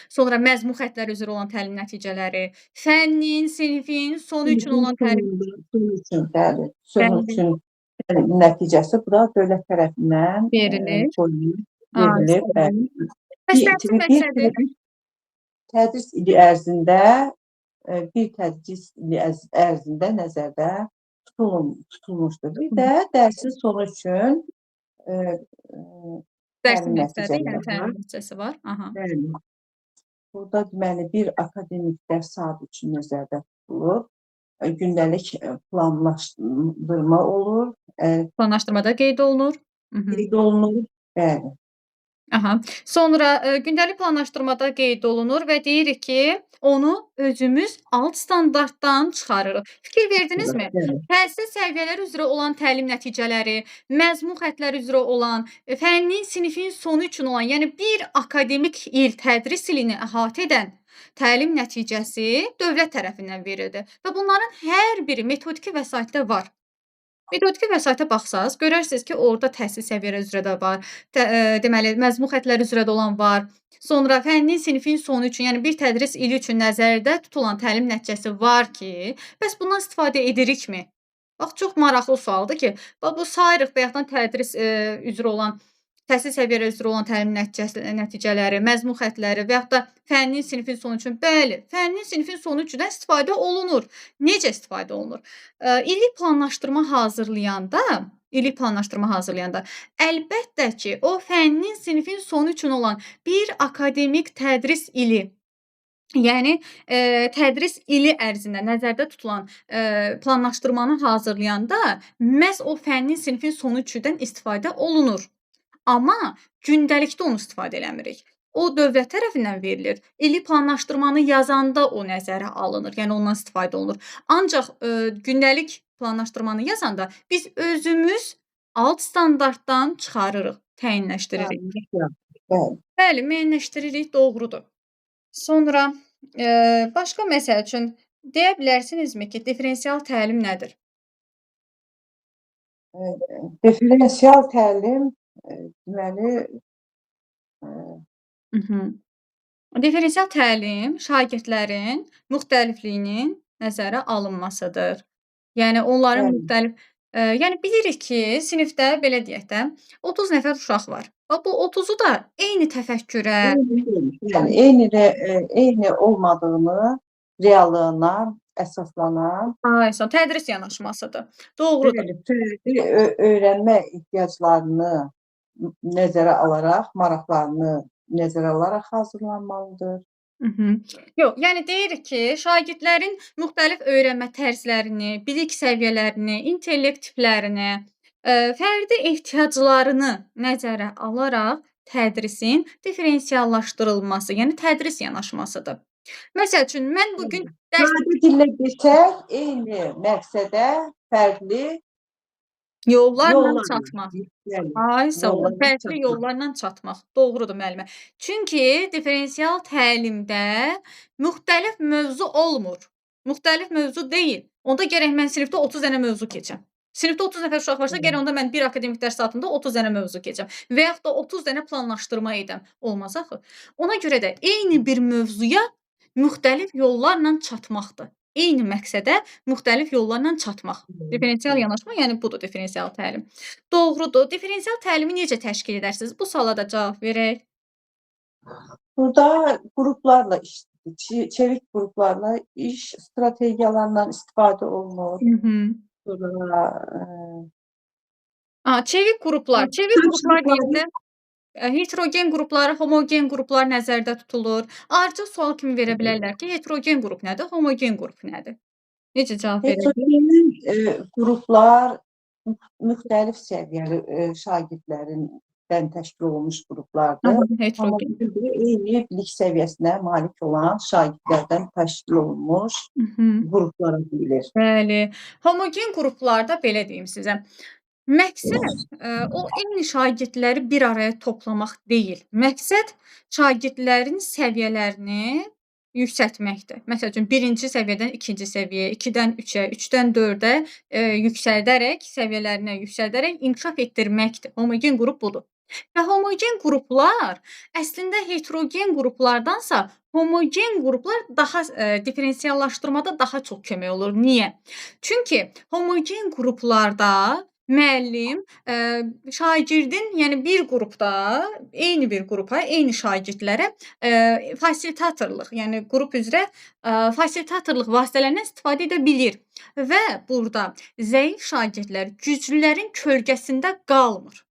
sonra məzmun xəttləri üzrə olan təlim nəticələri, fənnin, sinifin, sonu üçün olan təlim Sonu üçün, bəli. Sonu Bəli. üçün təlim nəticəsi bura dövlət tərəfindən Verilir. qoyulur, Ayson. verilir. Bəli. Bəs dərsin Bir məqsədi tədris ili ərzində bir tədris ili ərzində nəzərdə tutulmuşdur. Bir də dərsin sonu üçün dərsin təlim məqsədi, yəni nəticələri var. təlim nəticəsi var. Aha. Bəli. Burada deməli bir akademik dərs saatı üçün nəzərdə tutulur. Gündəlik planlaşdırma olur, Planlaşdırmada qeyd olunur. qeyd olunur. Bəli. Aha. Sonra gündəlik planlaşdırmada qeyd olunur və deyirik ki, onu özümüz alt standartdan çıxarırıq. Fikir verdinizmi? Bəli. Təhsil səviyyələri üzrə olan təlim nəticələri, məzmun xəttləri üzrə olan, fənnin, sinifin sonu üçün olan, yəni bir akademik il tədris ilini əhatə edən təlim nəticəsi dövlət tərəfindən verildi və bunların hər biri metodiki vəsaitdə var. Metodiki vəsaitə baxsaz, görərsiniz ki, orada təhsil səviyyələri üzrə də var, deməli, məzmun xəttləri üzrə də olan var. Sonra fənnin, sinifin sonu üçün, yəni bir tədris ili üçün nəzərdə tutulan təlim nəticəsi var ki, bəs bundan istifadə edirikmi? Bax, çox maraqlı sualdır ki, bax, bu sayırıq və yaxud da tədris üzrə olan, təhsil səviyyələri üzrə olan təlim nəticələri, məzmun xəttləri və yaxud da fənnin, sinifin sonu üçün, bəli, fənnin, sinifin sonu üçün də istifadə olunur. Necə istifadə olunur? İllik planlaşdırma hazırlayanda əlbəttə ki, o fənnin, sinifin sonu üçün olan bir akademik tədris ili, yəni tədris ili ərzində nəzərdə tutulan planlaşdırmanı hazırlayanda məhz o fənnin, sinifin sonu üçündən istifadə olunur. Amma gündəlikdə onu istifadə eləmirik. O dövlət tərəfindən verilir. İllik planlaşdırmanı yazanda o nəzərə alınır, yəni ondan istifadə olunur. Ancaq gündəlik planlaşdırmanı yazanda biz özümüz alt standartdan çıxarırıq, təyinləşdiririk. Bəli. Bəli, müəyyənləşdiririk, doğrudur. Sonra başqa məsəl üçün deyə bilərsinizmi ki, differensial təlim nədir? Differensial təlim deməli Differensial təlim şagirdlərin müxtəlifliyinin nəzərə alınmasıdır. Yəni onların Bəli. müxtəlif yəni bilirik ki, sinifdə belə deyək də 30 nəfər uşaq var. Bax bu 30-u da eyni təfəkkürə, yəni eyni olmadığını reallığına əsaslanan tədris yanaşmasıdır. Doğrudur. fərdi öyrənmə ehtiyaclarını nəzərə alaraq, maraqlarını nəzərə alaraq hazırlanmalıdır. Yox, yəni deyirik ki, şagirdlərin müxtəlif öyrənmə tərzlərini, bilik səviyyələrini, intellekt tiplərini, fərdi ehtiyaclarını nəzərə alaraq tədrisin differensiallaşdırılması, yəni tədris yanaşmasıdır. Məsəl üçün, mən bugün dərs Sadə dillə desək, eyni məqsədə fərqli yollarla yollarla. çatmaq. Yəni, Ay, sağ olun. yollarla Fərqli çatmaq. yollarla çatmaq. Doğrudur müəllimə. Çünki differensial təlimdə müxtəlif mövzu olmur. Müxtəlif mövzu deyil. Onda gərək mən sinifdə 30 dənə mövzu keçəm. Sinifdə 30 nəfər uşaq varsa, gərək onda mən bir akademik dərs saatında 30 dənə mövzu keçəm və yaxud da 30 dənə planlaşdırma edəm. Olmaz axı. Ona görə də eyni bir mövzuya müxtəlif yollarla çatmaqdır. Eyni məqsədə müxtəlif yollarla çatmaq. Differensial yanaşma, yəni budur differensial təlim. Doğrudur. Differensial təlimi necə təşkil edərsiniz? Bu suala da cavab verək. Burada qruplarla çevik qruplarla iş strategiyalarından istifadə olunur. Sonra Çevik qruplar. Çevik qruplar deyəndə heterogen qruplar, homogen qruplar nəzərdə tutulur. Ayrıca sual kimi verə bilərlər ki, heterogen qrup nədir, homogen qrup nədir? Necə cavab verək? heterogen qruplar müxtəlif səviyyəli şagirdlərindən təşkil olunmuş qruplardır. Heterogen. Amma eyni bilik səviyyəsinə malik olan şagirdlərdən təşkil olunmuş qruplara deyilir. Bəli. Homogen qruplarda belə deyim sizə. Məqsəd o eyni şagirdləri bir araya toplamaq deyil. Məqsəd şagirdlərin səviyyələrini yüksəltməkdir. Məsəl üçün, 1-ci səviyyədən 2-ci səviyyəyə, 2-dən 3-ə, 3-dən 4-ə yüksəldərək, səviyyələrini yüksəldərək inkişaf etdirməkdir. Homogen qrup budur. Və homogen qruplar əslində heterogen qruplardansa homogen qruplar daha differensiallaşdırmada daha çox kömək olur. Niyə? Çünki homogen qruplarda müəllim şagirdin, yəni bir qrupda, eyni bir qrupa, eyni şagirdlərə fasilitatorluq, yəni qrup üzrə fasilitatorluq vasitələrindən istifadə edə bilir və burada zəif şagirdlər güclülərin kölgəsində qalmır.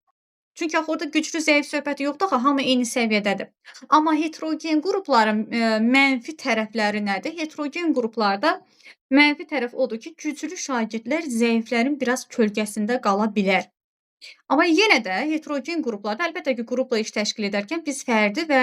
Çünki axı orada güclü zəif söhbəti yoxdur, axı hamı eyni səviyyədədir. Amma heterogen qrupların mənfi tərəfləri nədir? Heterogen qruplarda mənfi tərəf odur ki, güclü şagirdlər zəiflərin biraz kölgəsində qala bilər. Amma yenə də heterogen qruplarda əlbəttə ki, qrupla iş təşkil edərkən biz fərdi və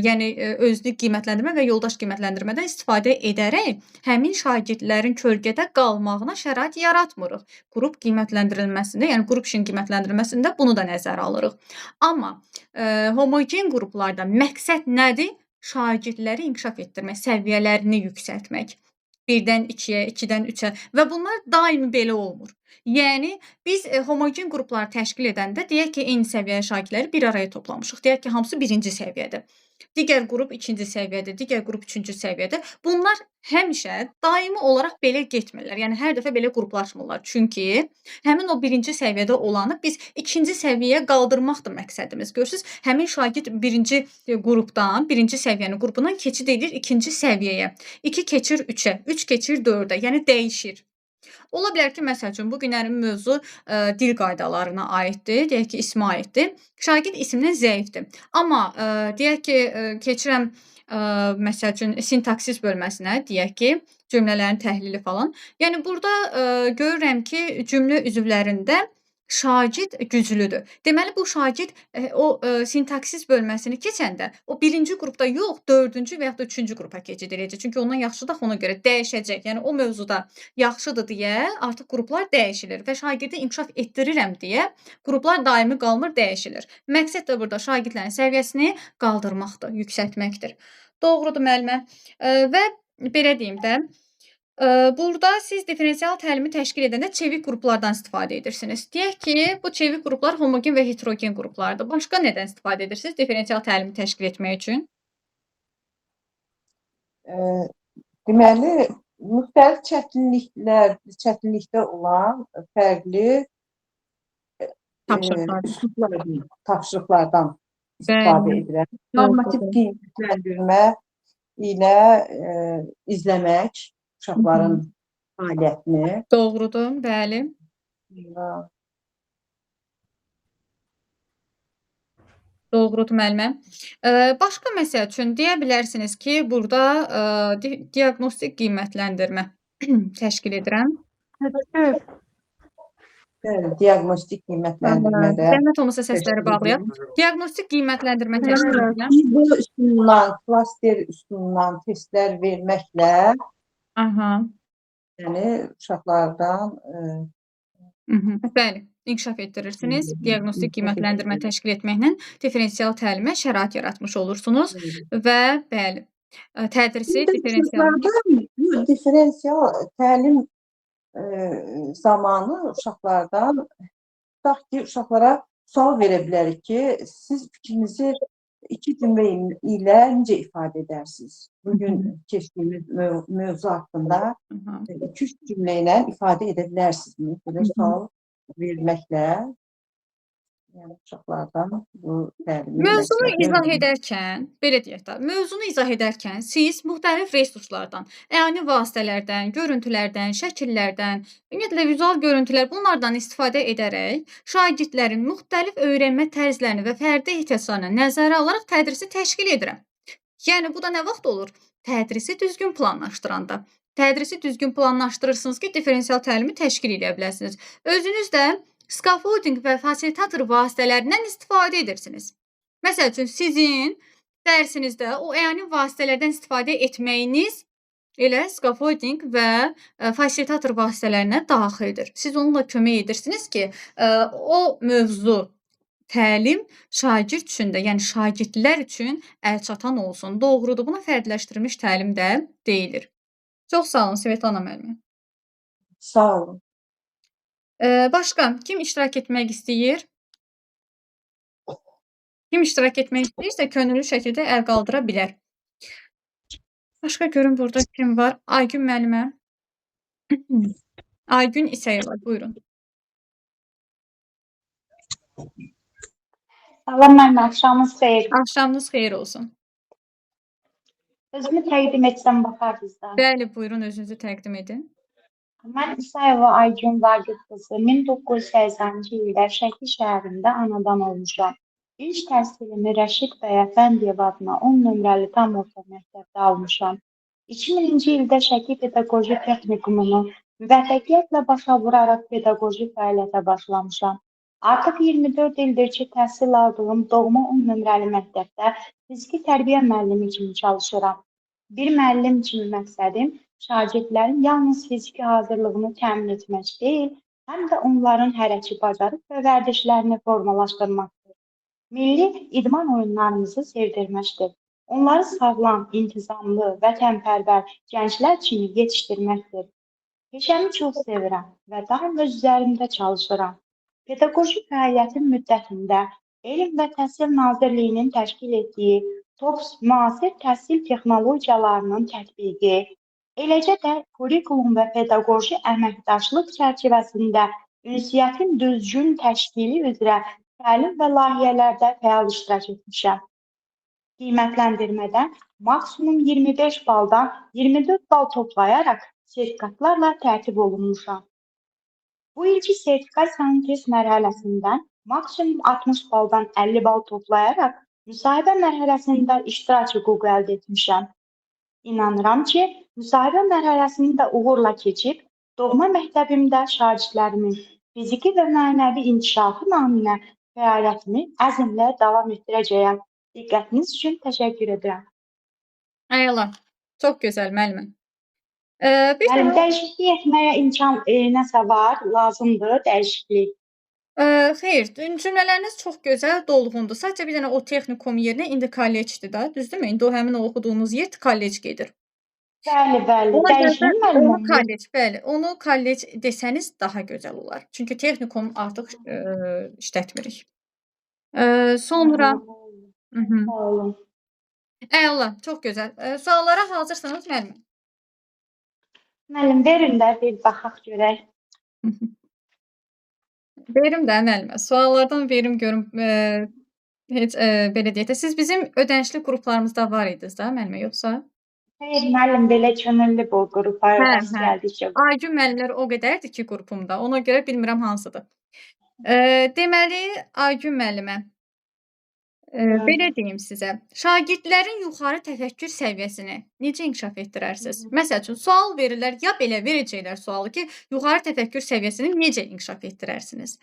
yəni özlük qiymətləndirmə və yoldaş qiymətləndirmədən istifadə edərək həmin şagirdlərin kölgədə qalmağına şərait yaratmırıq. Qrup qiymətləndirilməsində, yəni qrup işin qiymətləndirilməsində bunu da nəzərə alırıq. Amma homogen qruplarda məqsəd nədir? Şagirdləri inkişaf etdirmək, səviyyələrini yüksəltmək. 1-dən 2-yə, 2-dən 3-ə və bunlar daimi belə olmur. Yəni biz homogen qrupları təşkil edəndə deyək ki, eyni səviyyəli şagirdləri bir araya toplamışıq. Deyək ki, hamısı 1-ci səviyyədə. Digər qrup 2-ci səviyyədə, digər qrup 3-cü səviyyədə. Bunlar həmişə daimi olaraq belə getmirlər. Yəni hər dəfə belə qruplaşmırlar. Çünki həmin o 1-ci səviyyədə olanı biz 2-ci səviyyəyə qaldırmaqdır məqsədimiz. Görürsüz, həmin şagird 1-ci qrupdan, 1-ci səviyyənin qrupundan keçid edir 2-ci səviyyəyə. 2 keçir 3-ə, 3 keçir 4-ə, yəni dəyişir. Ola bilər ki, məsəl üçün, bu günlərin mövzu dil qaydalarına aiddir, deyək ki, ismə aiddir. Şagird isimdən zəifdir. Amma deyək ki, keçirəm məsəl üçün sintaksis bölməsinə, deyək ki, cümlələrin təhlili falan. Yəni burada görürəm ki, cümlə üzvlərində şagird güclüdür. Deməli, bu şagird o sintaksis bölməsini keçəndə o 1-ci qrupda yox, 4-cü və yaxud da 3-cü qrupa keçid edəcək. Çünki ondan yaxşıdır, ona görə dəyişəcək. Yəni, o mövzuda yaxşıdır deyə artıq qruplar dəyişilir və şagirdi inkişaf etdirirəm deyə qruplar daimi qalmır, dəyişilir. Məqsəd də burada şagirdlərin səviyyəsini qaldırmaqdır, yüksəltməkdir. Doğrudur müəllimə. Və belə deyim də, burada siz differensial təlimi təşkil edəndə çevik qruplardan istifadə edirsiniz. Deyək ki, bu çevik qruplar homogen və heterogen qruplardır. Başqa nədən istifadə edirsiniz differensial təlimi təşkil etmək üçün? Deməli, müxtəlif çətinlikdə olan fərqli tapşırıqlardan istifadə edirəm. Normativ qiymətləndirmə ilə izləmək uşaqların fəaliyyətini. Doğrudur, bəli. Doğrudur müəllimə. Başqa məsəl üçün deyə bilərsiniz ki, burada diaqnostik qiymətləndirmə təşkil edirəm. Bəli, diaqnostik qiymətləndirmədə. Zəhmət olmasa səsləri bağlayaq. Diaqnostik qiymətləndirmə təşkil edirəm. Biz bu üsulundan, klaster üsulundan testlər verməklə yəni uşaqlardan bəli, inkişaf etdirirsiniz. Diaqnostik qiymətləndirmə təşkil etməklə differensial təlimə şərait yaratmış olursunuz və bəli, tədrisi differensial təlim zamanı uşaqlardan tutaq ki, uşaqlara sual verə bilərik ki, siz fikrinizi 2 cümlə ilə necə ifadə edərsiniz? Bugün keçdiyimiz mövzu haqqında 2-3 cümlə ilə ifadə edə bilərsinizmi? Belə sual verməklə yəni uşaqlardan bu təlimi mövzunu izah edərkən, belə deyək də, mövzunu izah edərkən siz müxtəlif resurslardan, əyani vasitələrdən, görüntülərdən, şəkillərdən, ümumiyyətlə vizual görüntülər bunlardan istifadə edərək şagirdlərin müxtəlif öyrənmə tərzlərini və fərdi ehtiyaclarını nəzərə alaraq tədrisi təşkil edirəm. Yəni bu da nə vaxt olur? Tədrisi düzgün planlaşdıranda. Tədrisi düzgün planlaşdırırsınız ki, differensial təlimi təşkil edə biləsiniz. Özünüz də scaffolding və fasilitator vasitələrindən istifadə edirsiniz. Məsəl üçün, sizin dərsinizdə o əyani vasitələrdən istifadə etməyiniz elə scaffolding və fasilitator vasitələrinə daxildir. Siz onunla kömək edirsiniz ki, o mövzu, təlim şagird üçün də, yəni şagirdlər üçün əlçatan olsun. Doğrudur, buna fərdiləşdirilmiş təlim də deyilir. Çox sağ olun Svetlana müəllimə. Sağ olun. Başqa kim iştirak etmək istəyir? Kim iştirak etmək istəyirsə könüllü şəkildə əl qaldıra bilər. Başqa görüm burada kim var? Aygün müəllimə. Aygün İsəyeva, buyurun. Salam müəllim, axşamınız xeyir. Axşamınız xeyir olsun. Özümü təqdim etsəm baxardınız da. Bəli, buyurun özünüzü təqdim edin. Mən İsayeva Aygün Vagif qızı 1980-ci ildə Şəki şəhərində anadan olmuşam. İlk təhsilimi Rəşid bəy Əfəndiyev adına 10 nömrəli tam orta məktəbdə almışam. 2000-ci ildə Şəki Pedaqoji Texnikumunu müvəffəqiyyətlə başa vuraraq pedaqoji fəaliyyətə başlamışam. Artıq 24 ildir ki, təhsil aldığım doğma 10 nömrəli məktəbdə fiziki tərbiyə müəllimi kimi çalışıram. Bir müəllim kimi məqsədim şagirdlərin yalnız fiziki hazırlığını təmin etmək deyil, həm də onların hərəki bacarıq və vərdişlərini formalaşdırmaqdır. Milli idman oyunlarımızı sevdirməkdir. Onları sağlam, intizamlı, vətənpərvər gənclər kimi yetişdirməkdir. Peşəmi çox sevirəm və daim öz üzərimdə çalışıram. Pedaqoji fəaliyyətin müddətində Elm və Təhsil Nazirliyinin təşkil etdiyi TOPS müasir təhsil texnologiyalarının tətbiqi, eləcə də kurikulum və pedaqoji əməkdaşlıq çərçivəsində ünsiyyətin düzgün təşkili üzrə təlim və layihələrdə fəal iştirak etmişəm. Qiymətləndirmədən maksimum 25 baldan 24 bal toplayaraq sertifikatlarla tərtib olunmuşam. Bu ilki sertifikasiyanın test mərhələsindən maksimum 60 baldan 50 bal toplayaraq müsahibə mərhələsində iştirak hüququ əldə etmişəm. İnanıram ki, müsahibə mərhələsini də uğurla keçib, doğma məktəbimdə şagirdlərimin fiziki və mənəvi inkişafı naminə fəaliyyətimi əzmlə davam etdirəcəyəm. Diqqətiniz üçün təşəkkür edirəm. Əla, çox gözəl müəllimə. Bir Müəllim, də dəyişiklik etməyə imkan nəsə var, lazımdır dəyişiklik. xeyr, cümlələriniz çox gözəl, dolğundur. Sadəcə bir dənə o texnikum yerinə indi kollecdir də, düzdürmü? İndi o həmin o oxuduğunuz yer kollec gedir. Bəli, bəli, Ona görə dəyişiklik də onu müəllim. kollec, bəli, onu kollec desəniz daha gözəl olar. Çünki texnikum artıq işlətmirik. Sonra Mhm. Sağ olun. Əla, çox gözəl. Suallara hazırsınız müəllimə? Müəllim, verin də bir baxaq görək. Verim də müəllimə. Suallardan verim görüm. Heç belə deyək də, siz bizim ödənişli qruplarımızda var idiniz də müəllimə, yoxsa? Xeyr, müəllim, belə könüllü bu qruplara Hə, rast hə. gəldik ki. Aygün müəllimlər o qədərdir ki qrupumda. Ona görə bilmirəm hansıdır. Deməli, Aygün müəllimə, belə deyim sizə. Şagirdlərin yuxarı təfəkkür səviyyəsini necə inkişaf etdirərsiniz? Məsəl üçün, sual verirlər, ya belə verəcəklər sualı ki, yuxarı təfəkkür səviyyəsini necə inkişaf etdirərsiniz?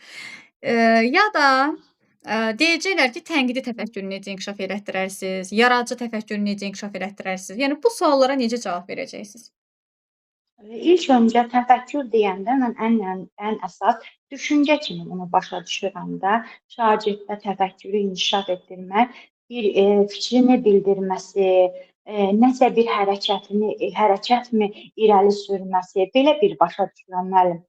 Ya da deyəcəklər ki, tənqidi təfəkkürü necə inkişaf elətdirərsiniz? Yaradıcı təfəkkürü necə inkişaf elətdirərsiniz? Yəni, bu suallara necə cavab verəcəksiniz? İlk öncə təfəkkür deyəndə mən ən əsas düşüncə kimi bunu başa düşürəm də. Şagirddə təfəkkürü inkişaf etdirmək, bir fikrini bildirməsi, nəsə bir hərəkətmi irəli sürməsi, belə bir başa düşürəm müəllim.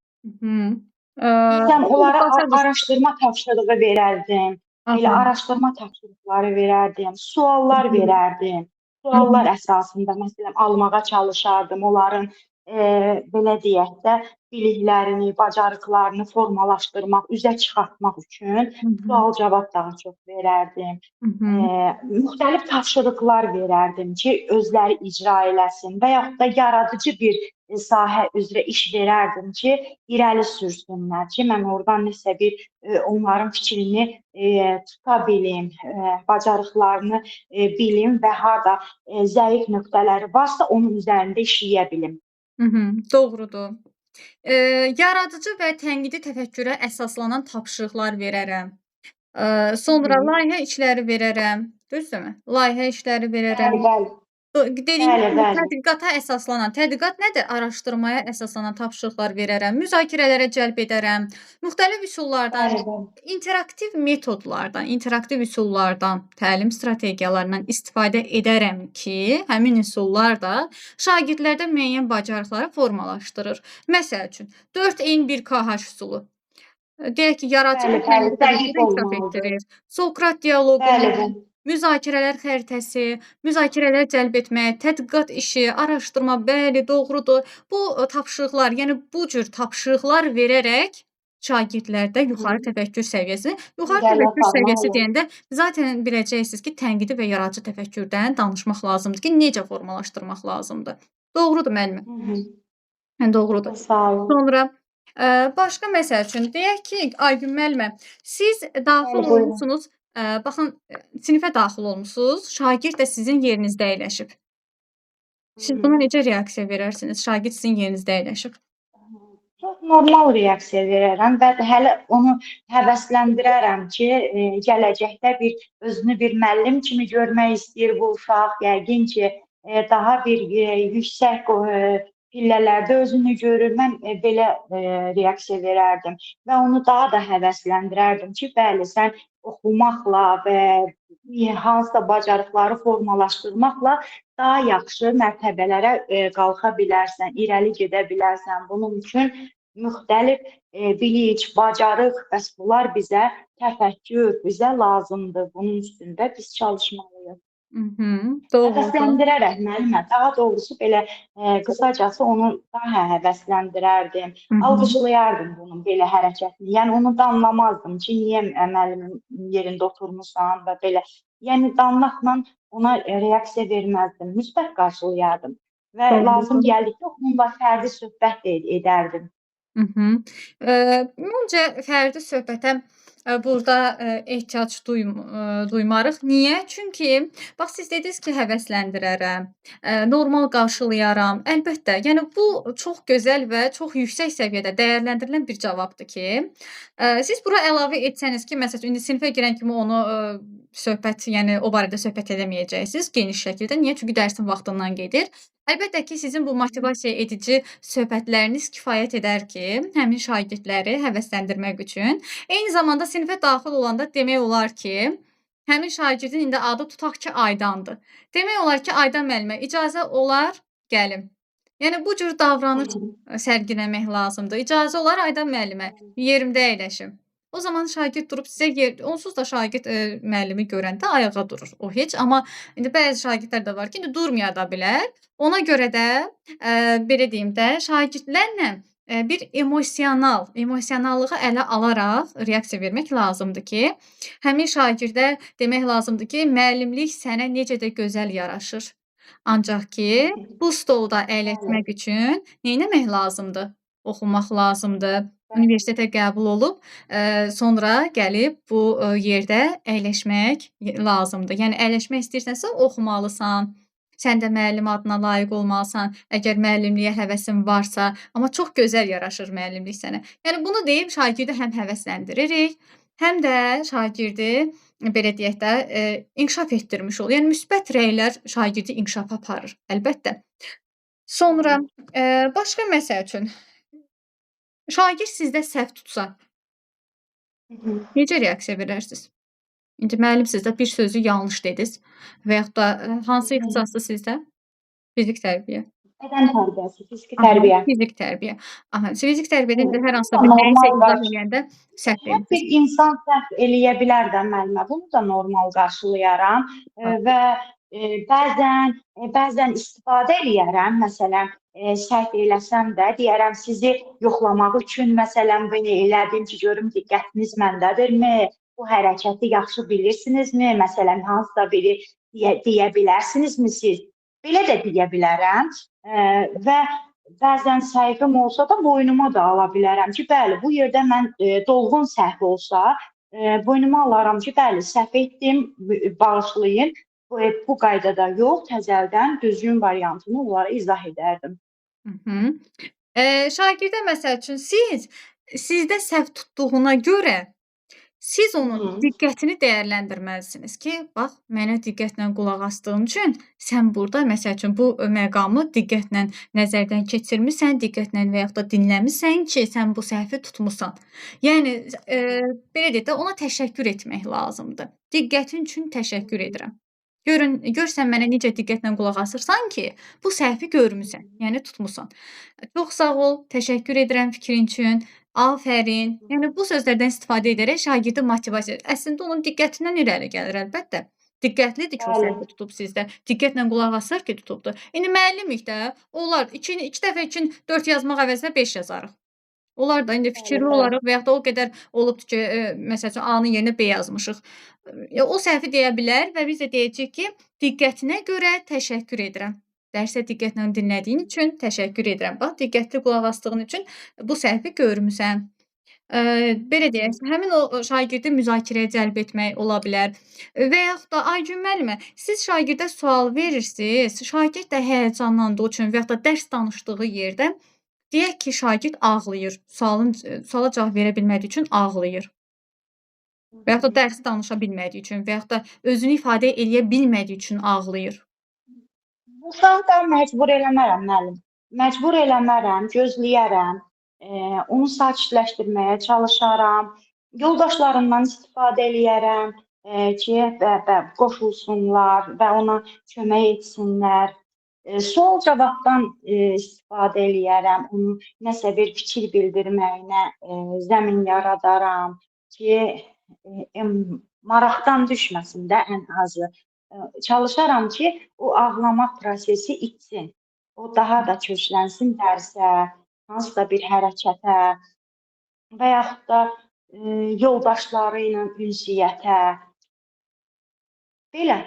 Sən onlara araşdırma tapşırığı verərdim. Elə araşdırma tapşırıqları verərdim, suallar verərdim. Suallar əsasında məsələn almağa çalışardım, onların belə deyək də biliklərini, bacarıqlarını formalaşdırmaq, üzə çıxartmaq üçün sual-cavab daha çox verərdim. Müxtəlif tapşırıqlar verərdim ki, özləri icra eləsin və yaxud da yaradıcı bir sahə üzrə iş verərdim ki, irəli sürsünlər ki, mən oradan nəsə bir onların fikrini tuta bilim, bacarıqlarını bilim və harda zəif nöqtələri varsa onun üzərində işləyə bilim. Doğrudur. Yaradıcı və tənqidi təfəkkürə əsaslanan tapşırıqlar verərəm. Sonra layihə işləri verərəm. Düzdürmü? Layihə işləri verərəm. Bəli, Dediyim Bəli, kimi bəli. tədqiqata əsaslanan, tədqiqat nədir? Araşdırmaya əsaslanan tapşırıqlar verərəm, müzakirələrə cəlb edərəm, müxtəlif üsullardan, Bəli, bəli. interaktiv metodlardan, interaktiv üsullardan, təlim strategiyalarından istifadə edərəm ki, həmin üsullar da şagirdlərdə müəyyən bacarıqları formalaşdırır. Məsəl üçün, 4N1KH üsulu. Deyək ki, yaradıcı Bəli, və bəli, tənqidi dəqiq inkişaf olmalıdır. etdirir. Sokrat dialoqu, Bəli, bəli. müzakirələr xəritəsi, müzakirələr cəlb etmək, tədqiqat işi, araşdırma, bəli, doğrudur. Bu tapşırıqlar, yəni bu cür tapşırıqlar verərək şagirdlərdə yuxarı təfəkkür səviyyəsi, yuxarı İrəli təfəkkür aparmaq səviyyəsi olur. deyəndə zaten biləcəksiniz ki, tənqidi və yaradıcı təfəkkürdən danışmaq lazımdır ki, necə formalaşdırmaq lazımdır. Doğrudur müəllimə. Hə, doğrudur. Sağ olun. Sonra başqa məsəl üçün deyək ki, Aygün müəllimə, siz daxil Bəli, buyurun. olmusunuz, baxın, sinifə daxil olmusunuz, şagird də sizin yerinizdə əyləşib. Siz buna necə reaksiya verərsiniz? Şagird sizin yerinizdə əyləşib. Çox normal reaksiya verərəm və hələ onu həvəsləndirərəm ki, gələcəkdə özünü bir müəllim kimi görmək istəyir bu uşaq. Yəqin ki, daha bir yüksək pillələrdə özünü görür. Mən belə reaksiya verərdim və onu daha da həvəsləndirərdim ki, bəli, sən oxumaqla və hansısa bacarıqları formalaşdırmaqla daha yaxşı mərtəbələrə qalxa bilərsən, irəli gedə bilərsən. Bunun üçün müxtəlif bilic, bacarıq, bəs bunlar bizə təfəkkür, bizə lazımdır. Bunun üstündə biz çalışmalıyıq. Doğrudur. Həvəsləndirərək müəllimə, daha doğrusu belə qısacası onu daha həvəsləndirərdim, alqışlayardım bunun belə hərəkətini. Yəni onu danlamazdım ki, niyə müəllimin yerində oturmusan və belə. Yəni danmaqla ona reaksiya verməzdim, müsbət qarşılayardım və lazım gəldikdə onunla fərdi söhbət də edərdim. Məncə fərdi söhbətə burada ehtiyac duymarıq. Niyə? Çünki bax siz dediniz ki, həvəsləndirərəm, normal qarşılayaram. Əlbəttə, yəni bu çox gözəl və çox yüksək səviyyədə dəyərləndirilən bir cavabdır ki, siz bura əlavə etsəniz ki, məsələn, indi sinifə girən kimi onu söhbət, yəni o barədə söhbət eləməyəcəksiniz geniş şəkildə. Niyə? Çünki dərsin vaxtından gedir. Əlbəttə ki, sizin bu motivasiya edici söhbətləriniz kifayət edər ki, həmin şagirdləri həvəsləndirmək üçün. Eyni zamanda sinifə daxil olanda demək olar ki, həmin şagirdin indi adı tutaq ki, Aydandır. Demək olar ki, Aydan müəllimə icazə olar gəlim. Yəni bu cür davranış sərgiləmək lazımdır. İcazə olar Aydan müəllimə yerimdə əyləşim. O zaman şagird durub sizə onsuz da şagird müəllimi görəndə ayağa durur. O heç, amma indi bəzi şagirdlər də var ki, indi durmaya da bilər. Ona görə də belə deyim də, şagirdlərlə bir emosionallığı ələ alaraq reaksiya vermək lazımdır ki, həmin şagirdə demək lazımdır ki, müəllimlik sənə necə də gözəl yaraşır. Ancaq ki, bu stolda əyləşmək üçün nə etmək lazımdır? Oxumaq lazımdır. Universitetə qəbul olub, sonra gəlib bu yerdə əyləşmək lazımdır. Yəni əyləşmək istəyirsənsə oxumalısan. Sən də müəllim adına layiq olmalısan. Əgər müəllimliyə həvəsin varsa, amma çox gözəl yaraşır müəllimlik sənə. Yəni bunu deyib şagirdi həm həvəsləndiririk, həm də şagirdi belə deyək də inkişaf etdirmiş olur. Yəni müsbət rəylər şagirdi inkişafa aparır, əlbəttə. Sonra başqa məsəl üçün şagird sizdə səhv tutsa, necə reaksiya verərsiniz? İndi müəllim sizdə bir sözü yanlış dediniz və yaxud da hansı ixtisasdır sizdə? Fizik tərbiyə. Bədən tərbiyəsi, fiziki tərbiyə. Fizik tərbiyə. Fizik tərbiyədə indi hər hansısa bir nəyisə izah eləyəndə səhv Hər bir insan səhv eləyə bilər də müəllimə. Bunu da normal qarşılayaram və bəzən istifadə eləyərəm. Məsələn, səhv eləsəm də deyərəm sizi yoxlamaq üçün məsələn belə elədim ki, görüm diqqətiniz məndədirmi? Bu hərəkəti yaxşı bilirsinizmi? Məsələn, hansısa biri deyə bilərsinizmi siz? Belə də deyə bilərəm və bəzən səhvim olsa da boynuma da ala bilərəm ki, bəli, bu yerdə mən dolğun səhv olsa, boynuma alaram ki, bəli, səhv etdim, bağışlayın. Bu qaydada yox, təzəldən düzgün variantını onlara izah edərdim. Şagirdə məsəl üçün sizdə səhv tutduğuna görə Siz onun Hı. diqqətini dəyərləndirməlisiniz ki, bax, mənə diqqətlə qulaq asdığın üçün sən burada, məsəl üçün, bu məqamı diqqətlə nəzərdən keçirmisən, diqqətlə və yaxud da dinləmisən ki, sən bu səhvi tutmusan. Yəni, belə deyək də, ona təşəkkür etmək lazımdır. Diqqətin üçün təşəkkür edirəm. Gör sən mənə necə diqqətlə qulaq asırsan ki, bu səhvi görmüsən, yəni tutmusan. Çox sağ ol, təşəkkür edirəm fikrin üçün. Afərin. Yəni bu sözlərdən istifadə edərək şagirdi motivasiya. Əslində onun diqqətindən irəli gəlir əlbəttə. Diqqətlidir ki, o Bəli. səhvi tutub sizdə. Diqqətlə qulaq asır ki, tutubdur. İndi müəllimik də, olar 2 dəfə üçün 4 yazmaq əvəzinə 5 yazarıq. Olar da indi fikirli bəli. olarıq və yaxud da o qədər olubdur ki, məsəl üçün A-nın yerinə B yazmışıq. O səhvi deyə bilər və biz də deyəcəyik ki, diqqətinə görə təşəkkür edirəm. Dərsə diqqətlə dinlədiyin üçün təşəkkür edirəm. Bax, diqqətli qulaq asdığın üçün bu səhvi görmüsən. Belə deyək, həmin o şagirdi müzakirəyə cəlb etmək ola bilər. Və yaxud da Aygün müəllimə, siz şagirdə sual verirsiniz, şagird də həyəcanlandığı üçün və yaxud da dərs danışdığı yerdə deyək ki, şagird ağlayır. Suala cavab verə bilmədiyi üçün ağlayır. Və yaxud da dərsi danışa bilmədiyi üçün və yaxud da özünü ifadə eləyə bilmədiyi üçün ağlayır. Bu uşağı da məcbur eləmərəm müəllim. Məcbur eləmərəm, gözləyərəm. Onu sakitləşdirməyə çalışaram. Yoldaşlarımdan istifadə eləyərəm ki, qoşulsunlar və ona kömək etsinlər. Sual-cavabdan istifadə eləyərəm. Onun nəsə bir fikir bildirməyinə zəmin yaradaram ki, maraqdan düşməsin də ən azı. Çalışaram ki, o ağlama prosesi itsin. O daha da köklənsin dərsə, hansısa bir hərəkətə və yaxud da yoldaşları ilə ünsiyyətə. Belə.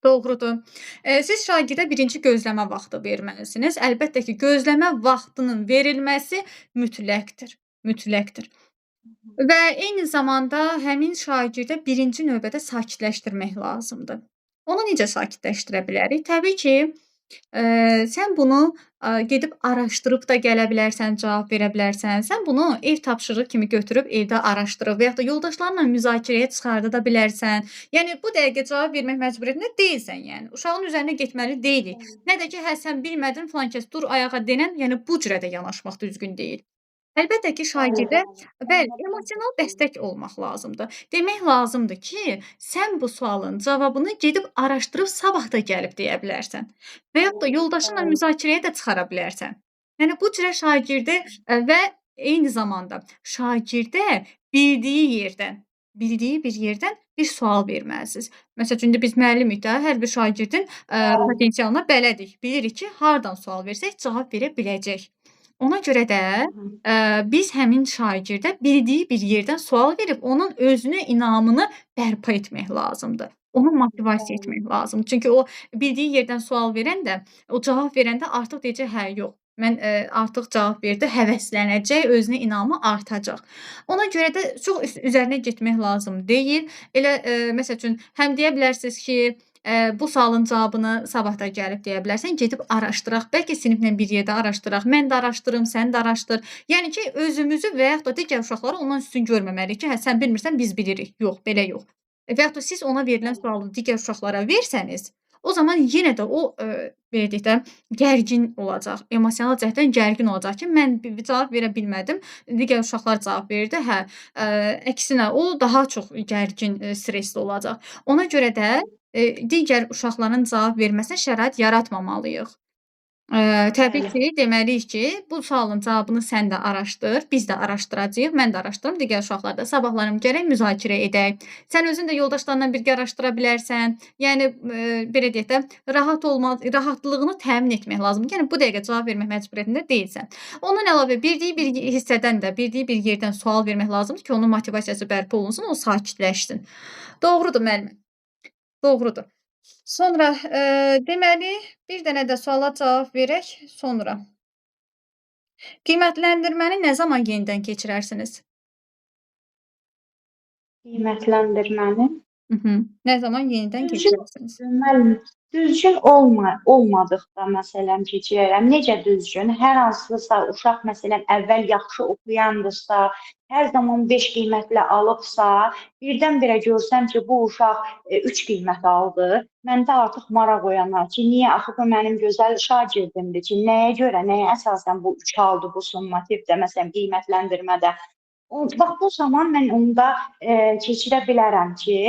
Doğrudur. Siz şagirdə birinci gözləmə vaxtı verməlisiniz. Əlbəttə ki, gözləmə vaxtının verilməsi mütləqdir. Mütləqdir. Və eyni zamanda həmin şagirdə birinci növbədə sakitləşdirmək lazımdır. Onu necə sakitləşdirə bilərik? Təbii ki, sən bunu gedib araşdırıb da gələ bilərsən, cavab verə bilərsən. Sən bunu ev tapşırığı kimi götürüb evdə araşdırıb və yaxud da yoldaşlarla müzakirəyə çıxarda da bilərsən. Yəni bu dəqiqə cavab vermək məcburiyyətində deyilsən, yəni. Uşağın üzərinə getməli deyilik. Nə də ki, hə sən bilmədin, filan kəs dur ayağa denən, yəni bu cürə də yanaşmaq düzgün deyil. Əlbəttə ki, şagirdə emosional dəstək olmaq lazımdır. Demək lazımdır ki, sən bu sualın cavabını gedib araşdırıb sabah da gəlib deyə bilərsən. Və yaxud da yoldaşınla müzakirəyə də çıxara bilərsən. Yəni bu cürə şagirdi və eyni zamanda şagirdə bildiyi bir yerdən bir sual verməlisiniz. Məsəl üçün, biz müəllimik də, hər bir şagirdin potensialına bələdik. Bilirik ki, hardan sual versək cavab verə biləcək. Ona görə də biz həmin şagirdə bildiyi bir yerdən sual verib onun özünə inamını bərpa etmək lazımdır. Onu motivasiya etmək lazımdır. Çünki o bildiyi yerdən sual verəndə, o cavab verəndə artıq deyəcək, hə, yox, mən artıq cavab verdi, həvəslənəcək, özünə inamı artacaq. Ona görə də çox üzərinə getmək lazım deyil. Elə məsəl üçün, həm deyə bilərsiniz ki, bu sualın cavabını sabah da gəlib deyə bilərsən, gedib araşdıraq. Bəlkə siniflə bir yerdə araşdıraq. Mən də araşdırım, sən də araşdır. Yəni ki, özümüzü və yaxud da digər uşaqları ondan üstün görməməliyik ki, hə, sən bilmirsən, biz bilirik. Yox, belə yox. Və yaxud da siz ona verilən sualı digər uşaqlara versəniz, o zaman yenə də o, belə deyək də, gərgin olacaq. Emosional cəhətdən gərgin olacaq ki, mən cavab verə bilmədim, digər uşaqlar cavab verdi. Hə, əksinə, o daha çox gərgin, stresli olacaq. Ona görə də digər uşaqların cavab verməsinə şərait yaratmamalıyıq. Təbii ki, deməliyik ki, bu sualın cavabını sən də araşdır, biz də araşdıracağıq, mən də araşdırım, digər uşaqlar da. Sabahlarım gərək müzakirə edək. Sən özün də yoldaşlarla birgə araşdıra bilərsən. Yəni, belə deyək də, rahatlığını təmin etmək lazımdır. Yəni, bu dəqiqə cavab vermək məcburiyyətində deyilsən. Ondan əlavə, bildiyi bir hissədən də, bildiyi bir yerdən sual vermək lazımdır ki, onun motivasiyası bərpa olunsun, o sakitləşsin. Doğrudur, müəllimə. Doğrudur. Sonra, deməli, bir dənə də suala cavab verək sonra. Qiymətləndirməni nə zaman yenidən keçirərsiniz? Qiymətləndirməni. Nə zaman yenidən keçirərsiniz? Müəllim, düzgün olmadıqda məsələn keçirərəm. Necə düzgün? Hər hansısa uşaq məsələn əvvəl yaxşı oxuyandırsa, hər zaman 5 qiymətlə alıbsa, birdən-birə görsəm ki, bu uşaq 3 qiymət aldı, məndə artıq maraq oyanar ki, niyə? Axı bu mənim gözəl şagirdimdir ki, nəyə görə, nəyə əsasən bu 3 aldı bu summativdə, məsələn qiymətləndirmədə. Bax bu zaman mən onda keçirə bilərəm ki,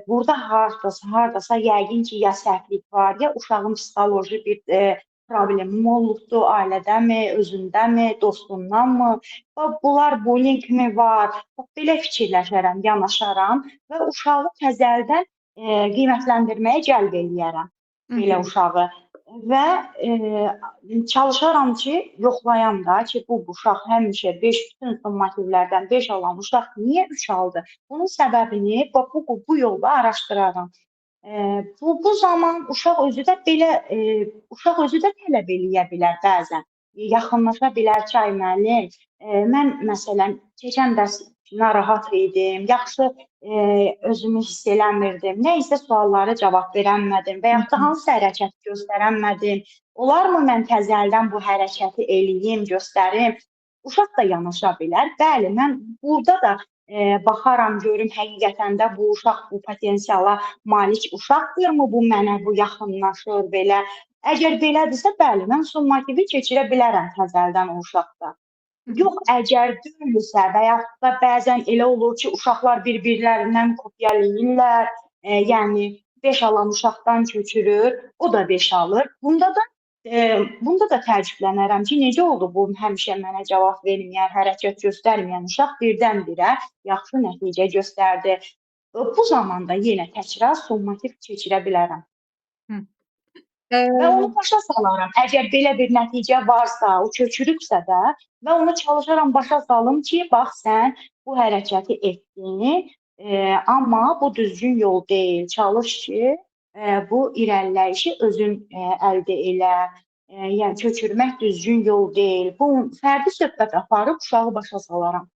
burada hardasa yəqin ki, ya səhvlik var, ya uşağın psixoloji bir problemi olubdu, ailədənmi, özündənmi, dostundanmı? Bunlar bullying mi var? Belə fikirləşərəm, yanaşaram və uşağı təzədən qiymətləndirməyə cəlb eləyərəm belə uşağı. Və çalışaram ki, yoxlayam da ki, bu uşaq həmişə 5 bütün summativlərdən 5 alan uşaq niyə 3 aldı? Bunun səbəbini bu yolda araşdıraram. Bu zaman uşaq özü də tələb eləyə bilər bəzən. Yaxınlaşa bilər ki, ay müəllim, mən məsələn keçən dərs narahat idim, yaxşı özümü hiss eləmirdim, nə isə suallara cavab verəmədim və yaxud da hansı hərəkət göstərəmədim. Olarmı mən təzəldən bu hərəkəti eləyim, göstərim? Uşaq da yanaşa bilər. Bəli, mən burada da baxaram, görüm həqiqətən də bu uşaq bu potensiala malik uşaqdırmı, bu mənə bu yaxınlaşır belə. Əgər belədirsə, bəli, mən summativi keçirə bilərəm təzəldən o uşaqda. Yox, əgər deyilsə və yaxud da bəzən elə olur ki, uşaqlar bir-birlərindən kopyalayırlar, yəni 5 alan uşaqdan köçürür, o da 5 alır. Bunda da təəccüblənərəm ki, necə oldu bu həmişə mənə cavab verməyən, hərəkət göstərməyən uşaq birdən-birə yaxşı nəticə göstərdi. Bu zamanda yenə təkrar summativ keçirə bilərəm. Və onu başa salaram. Əgər belə bir nəticə varsa, o köçürübsə də və onu çalışaram başa salım ki, bax sən bu hərəkəti etdin, amma bu düzgün yol deyil. Çalış ki, bu irəliləyişi özün əldə elə. Yəni köçürmək düzgün yol deyil. Bu fərdi söhbət aparıb uşağı başa salaram.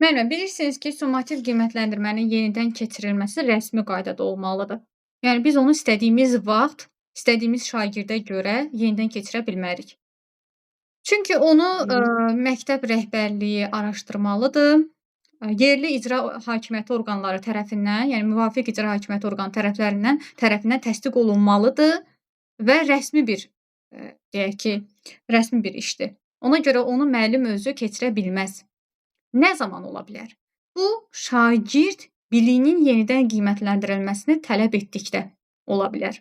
Müəllimə, bilirsiniz ki, summativ qiymətləndirmənin yenidən keçirilməsi rəsmi qaydada olmalıdır. Yəni biz onu istədiyimiz vaxt, istədiyimiz şagirdə görə yenidən keçirə bilmərik. Çünki onu məktəb rəhbərliyi araşdırmalıdır. Yerli icra hakimiyyəti orqanları tərəfindən, yəni müvafiq icra hakimiyyəti orqanı tərəfindən təsdiq olunmalıdır və rəsmi bir, deyək ki, rəsmi bir işdir. Ona görə onu müəllim özü keçirə bilməz. Nə zaman ola bilər? Bu, şagird biliyinin yenidən qiymətləndirilməsini tələb etdikdə ola bilər.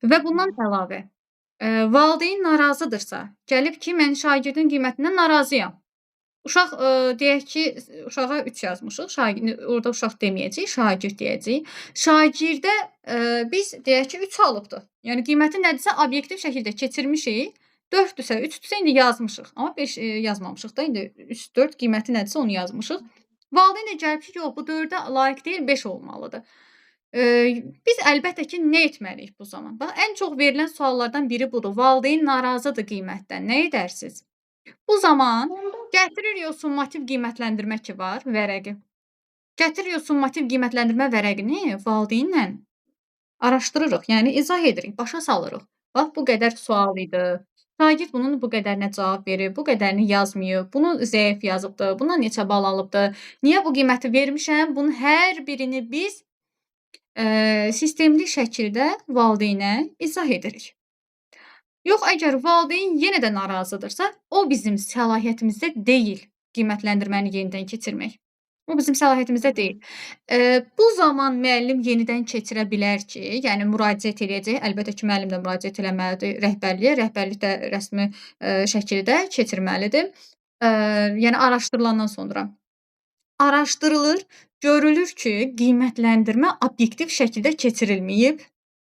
Və bundan əlavə, valideyn narazıdırsa, gəlib ki, mən şagirdin qiymətindən narazıyam. Uşaq, deyək ki, uşağa 3 yazmışıq, orada uşaq deməyəcək, şagird deyəcək. Şagirdə biz deyək ki, 3 alıbdır. Yəni qiyməti nədirsə, obyektiv şəkildə keçirmişik. 4-dürsə, 3-dürsə indi yazmışıq. Amma 5 yazmamışıq da, indi 3-4 qiyməti nədirsə onu yazmışıq. Valideyn də gəlib ki, yox, bu 4-ə layiq deyil, 5 olmalıdır. Biz əlbəttə ki, nə etməliyik bu zaman? Bax, ən çox verilən suallardan biri budur. Valideyn narazıdır qiymətdən. Nə edərsiniz? Bu zaman gətiririk o summativ qiymətləndirmə ki var, vərəqi. Gətiririk o summativ qiymətləndirmə vərəqini valideynlə araşdırırıq, yəni izah edirik, başa salırıq. Bax, bu qədər sual idi. Şagird bunun bu qədərinə cavab verib, bu qədərini yazmayıb, bunu zəif yazıbdır, buna neçə bal alıbdır, niyə bu qiyməti vermişəm? Bunun hər birini biz sistemli şəkildə valideynə izah edirik. Yox, əgər valideyn yenə də narazıdırsa, o bizim səlahiyyətimizdə deyil qiymətləndirməni yenidən keçirmək. O bizim səlahiyyətimizdə deyil. Bu zaman müəllim yenidən keçirə bilər ki, yəni müraciət edəcək. Əlbəttə ki, müəllim də müraciət eləməlidir rəhbərliyə. Rəhbərlik də rəsmi şəkildə keçirməlidir. Yəni araşdırılandan sonra. Araşdırılır, görülür ki, qiymətləndirmə obyektiv şəkildə keçirilməyib.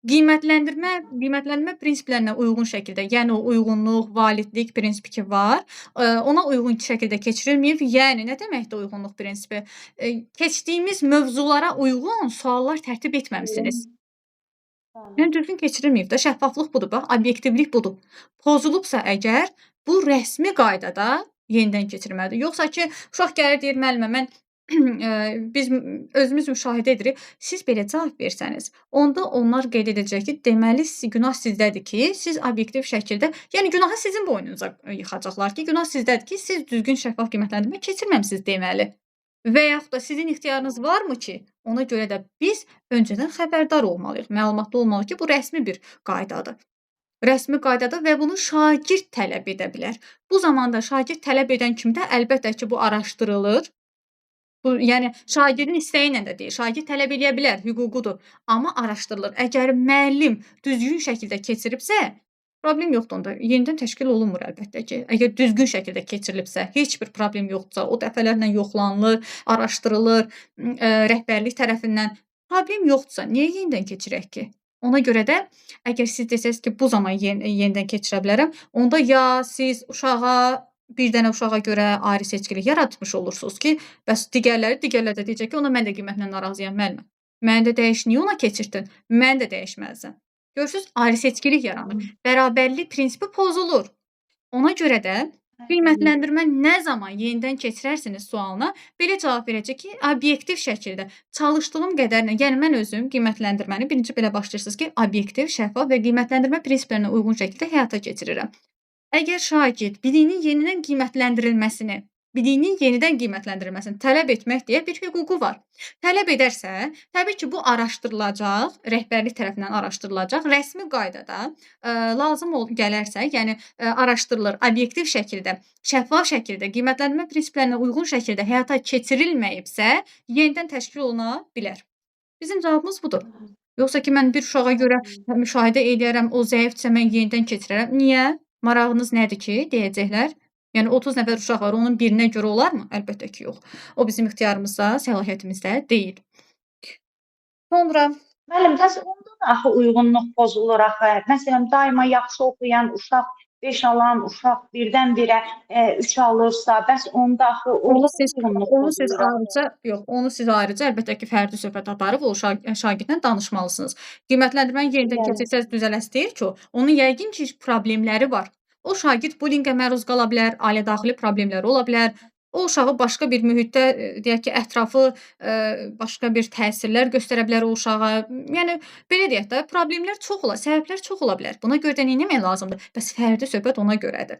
Qiymətləndirmə prinsiplərinə uyğun şəkildə, yəni o uyğunluq, validlik prinsipi ki var, ona uyğun şəkildə keçirilməyib. Yəni nə deməkdir uyğunluq prinsipi? Keçdiyimiz mövzulara uyğun suallar tərtib etməmisiniz. Yəni düzgün keçirilməyib də, şəffaflıq budur, bax, obyektivlik budur. Pozulubsa əgər, bu rəsmi qaydada yenidən keçirməlidir. Yoxsa ki, uşaq gəlir deyir, müəllimə, mən biz özümüz müşahidə edirik. Siz belə cavab versəniz, onda onlar qeyd edəcək ki, deməli günah sizdədir ki, siz obyektiv şəkildə, yəni günahı sizin boynunuza yıxacaqlar ki, günah sizdədir ki, siz düzgün şəffaf qiymətləndirmə keçirməmisiniz deməli. Və yaxud da sizin ixtiyarınız varmı ki, ona görə də biz öncədən xəbərdar olmalıyıq, məlumatlı olmalıyıq ki, bu rəsmi bir qaydadır. Rəsmi qaydada və bunu şagird tələb edə bilər. Bu zamanda şagird tələb edən kimdə? Əlbəttə ki, bu araşdırılır. Bu, yəni şagirdin istəyi ilə də deyil. Şagird tələb edə bilər, hüququdur. Amma araşdırılır. Əgər müəllim düzgün şəkildə keçiribsə, problem yoxdur onda. Yenidən təşkil olunmur əlbəttə ki. Əgər düzgün şəkildə keçirilibsə, heç bir problem yoxdursa, o dəfələrlə yoxlanılır, araşdırılır, rəhbərlik tərəfindən problem yoxdursa, niyə yenidən keçirək ki? Ona görə də əgər siz desəz ki, bu zaman yenidən keçirə bilərəm, onda ya siz bir dənə uşağa görə ayrı seçkilik yaratmış olursunuz ki, bəs digərləri də deyəcək ki, ona mən də qiymətlə narazıyam, müəllimə. Məni də dəyiş, niyə ona keçirdin? Məni də dəyişməlisən. Görürsüz, ayrı seçkilik yaranır. Bərabərlik prinsipi pozulur. Ona görə də qiymətləndirmə nə zaman yenidən keçirərsiniz sualına, belə cavab verəcək ki, obyektiv şəkildə çalışdığım qədərlə, yəni mən özüm qiymətləndirməni birinci belə başlayırsınız ki, obyektiv, şəffaf və qiymətləndirmə prinsiplərinə uyğun şəkildə həyata keçirirəm. Əgər şagird biliyinin yenidən qiymətləndirilməsini tələb etmək deyə bir hüququ var. Tələb edərsə, təbii ki, bu araşdırılacaq, rəhbərlik tərəfindən araşdırılacaq, rəsmi qaydada lazım gələrsə, yəni araşdırılır, obyektiv şəkildə, şəffaf şəkildə, qiymətləndirmə prinsiplərinə uyğun şəkildə həyata keçirilməyibsə, yenidən təşkil oluna bilər. Bizim cavabımız budur. Yoxsa ki, mən bir uşağa görə müşahidə edərəm, o zəifdirsə mən yenidən keçirərəm. Niyə? Marağınız nədir ki, deyəcəklər. Yəni 30 nəfər uşaq var, onun birinə görə olarmı? Əlbəttə ki, yox. O bizim ixtiyarımızda, səlahiyyətimizdə deyil. Sonra Müəllim, təs onda da axı uyğunluq pozulur axı. Məsələn, daima yaxşı oxuyan uşaq, 5 alan uşaq birdən-birə 3 alırsa, bəs onda axı onu siz ayrıca əlbəttə ki, fərdi söhbət aparıb o şagirdlə danışmalısınız. Qiymətləndirməni yenidən keçirsəz düzələsi deyil ki, onun yəqin ki, problemləri var. O şagird bullyingə məruz qala bilər, ailə-daxili problemləri ola bilər. O uşağı başqa bir mühitdə, deyək ki, ətrafı başqa bir təsirlər göstərə bilər o uşağa. Yəni, belə deyək də, problemlər çox ola, səbəblər çox ola bilər. Buna görə də nə etmək lazımdır? Bəs fərdi söhbət ona görədir.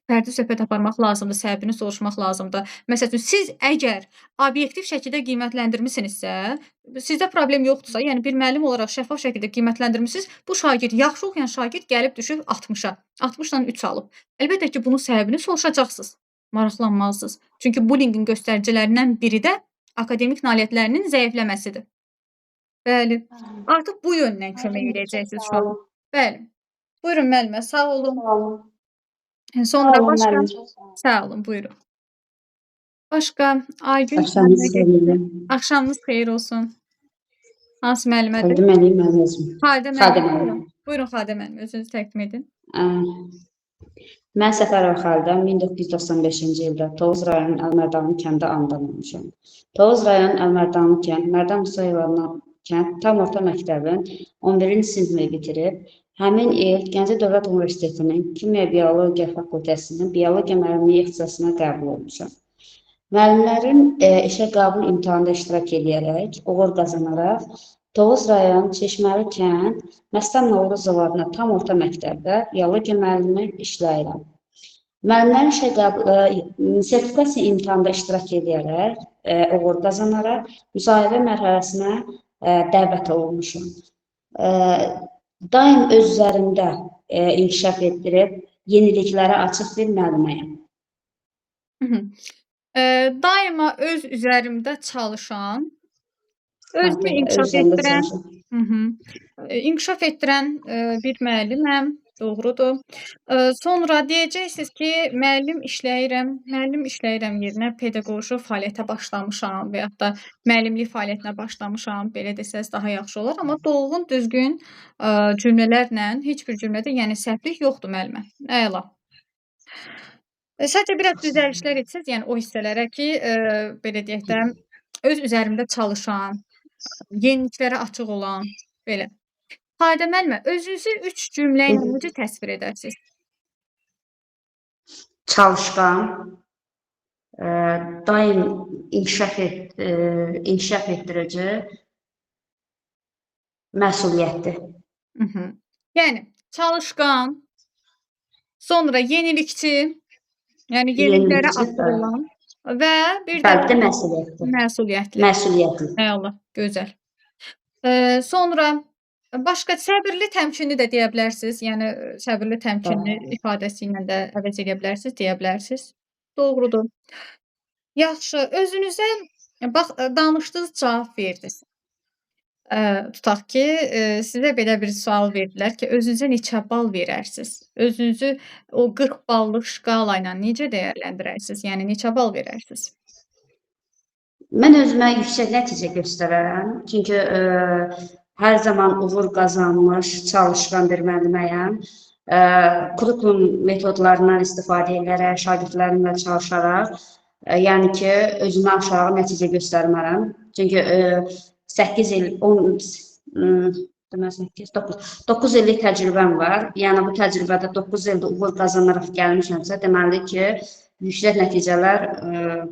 Fərdi söhbət aparmaq lazımdır, səbəbini soruşmaq lazımdır. Məsəl üçün, siz əgər obyektiv şəkildə qiymətləndirmisinizsə, sizdə problem yoxdursa, yəni bir müəllim olaraq şəffaf şəkildə qiymətləndirmisiniz, bu şagird, yaxşı oxuyan şagird gəlib düşüb 60-a, 60-dan 3 alıb. Əlbəttə ki, bunun səbəbini soruşacaqsınız, maraqlanmalısınız. Çünki bullyingin göstəricilərindən biri də akademik nailiyyətlərinin zəifləməsidir. Bəli, artıq bu yöndən kömək edəcəksiniz uşağa. Bəli, buyurun müəllimə, sağ olun. Sonra başqa, sağ olun, buyurun. Başqa, Aygün, axşamınız xeyir olsun. Hansı müəllimədir? Xalidə müəllim. Buyurun Xalidə müəllim, özünüzü təqdim edin. Mən Səfərova Xalidə 1995-ci ildə Tovuz rayonunun Əlmərdanlı kəndə anadan olmuşam. Tovuz rayonunun Əlmərdanlı kənd, Mərdan Musayevana kənd tam orta məktəbin 11-ci sinifini bitirib, həmin il Gəncə Dövlət Universitetinin Kimya-Biologiya fakültəsinin biologiya müəllimliyi ixtisasına qəbul olmuşam. Müəllimlərin işə qəbul imtahanında iştirak edərək, uğur qazanaraq, Tovuz rayon Çeşməli kənd Məstan Novruzov adına tam orta məktəbdə biologiya müəllimi işləyirəm. Müəllimlərin işə sertifikasiya imtahanında iştirak edərək, uğur qazanaraq, müsahibə mərhələsinə dəvət olunmuşam. Daim öz üzərində inkişaf etdirib, yeniliklərə açıq bir müəlliməyəm. Daima öz üzərimdə çalışan, özünü inkişaf etdirən bir müəlliməm, doğrudur. Sonra deyəcəksiniz ki, müəllim işləyirəm yerinə pedaqoji fəaliyyətə başlamışam və yaxud da müəllimlik fəaliyyətinə başlamışam, belə desəz daha yaxşı olar. Amma dolğun, düzgün cümlələrlə, heç bir cümlədə, yəni səhvlik yoxdur müəllimə. Əla. Sadəcə biraz düzəlişlər etsəz, yəni o hissələrə ki, belə deyək də, öz üzərimdə çalışan, yeniliklərə açıq olan, belə. Xalidə müəllimə, özünüzü 3 cümlə ilə necə təsvir edərsiniz? Çalışqan, daim inkişaf etdirici məsuliyyətdir. Yəni çalışqan, sonra yenilikçi, yəni yeniliklərə Yenilikçi, açıq olan və bir də bəli, məsuliyyətdir. məsuliyyətli. Məsuliyyətli. Əla, gözəl. Sonra başqa səbirli, təmkinli də deyə bilərsiniz. Yəni səbirli, təmkinli ifadəsi ilə də əvəz edə bilərsiniz, deyə bilərsiniz. Doğrudur. Yaxşı, özünüzə bax danışdınız, cavab verdiniz. Tutaq ki, sizə belə bir sual verdilər ki, özünüzə neçə bal verərsiniz? Özünüzü o 40 ballıq şkala ilə necə dəyərləndirərsiniz? Yəni neçə bal verərsiniz? Mən özümə yüksək nəticə göstərərəm. Çünki hər zaman uğur qazanmış, çalışqan bir müəlliməyəm. Kurikulum metodlarından istifadə edərək, şagirdlərimlə çalışaraq, yəni ki, özümə aşağı nəticə göstərmərəm. Çünki 8 il, 9 illik təcrübəm var. Yəni bu təcrübədə 9 ildə uğur qazanaraq gəlmişəmsə, deməli ki, yüksək nəticələr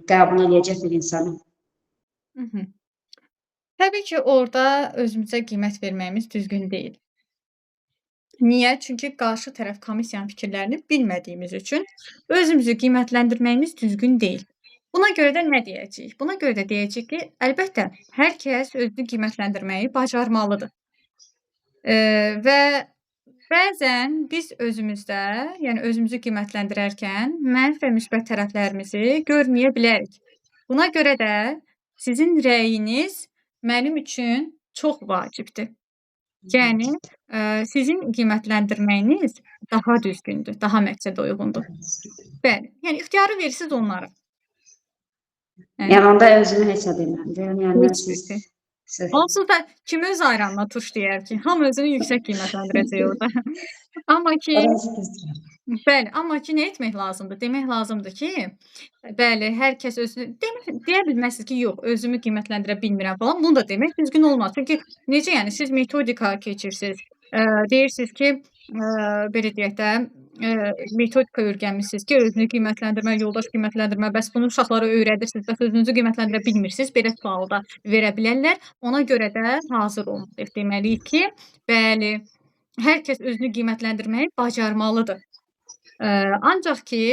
qəbul edəcək bir insanım. Təbii ki, orada özümüzə qiymət verməyimiz düzgün deyil. Niyə? Çünki qarşı tərəf komissiyanın fikirlərini bilmədiyimiz üçün özümüzü qiymətləndirməyimiz düzgün deyil. Buna görə də nə deyəcəyik? Buna görə də deyəcəyik ki, əlbəttə, hər kəs özünü qiymətləndirməyi bacarmalıdır. Və bəzən biz özümüzdə, yəni özümüzü qiymətləndirərkən mənfi və müsbət tərəflərimizi görməyə bilərik. Buna görə də sizin rəyiniz mənim üçün çox vacibdir. Yəni, sizin qiymətləndirməyiniz daha düzgündür, daha məqsədə uyğundur. Bəli, yəni ixtiyarı verirsiniz onlara. Yəni onda özümü heç nə demirəm. Yəni siz Onsuz da kim öz ayranına turş deyər ki, hamı özünü yüksək qiymətləndirəcək orada. Amma ki, bəli, amma ki, nə etmək lazımdır? Demək lazımdır ki, bəli, hər kəs özünü deyə bilməzsiniz ki, yox, özümü qiymətləndirə bilmirəm falan. Bunu da demək düzgün olmaz. Çünki necə yəni siz metodika keçirsiniz, deyirsiniz ki, belə deyək də, metodika öyrənmisiniz ki, özünü qiymətləndirmə, yoldaş qiymətləndirmə, bəs bunu uşaqlara öyrədirsiniz, bəs özünüzü qiymətləndirə bilmirsiniz, belə sualı da verə bilərlər. Ona görə də hazır olmalıyıq. Deməliyik ki, bəli, hər kəs özünü qiymətləndirməyi bacarmalıdır. Ancaq ki,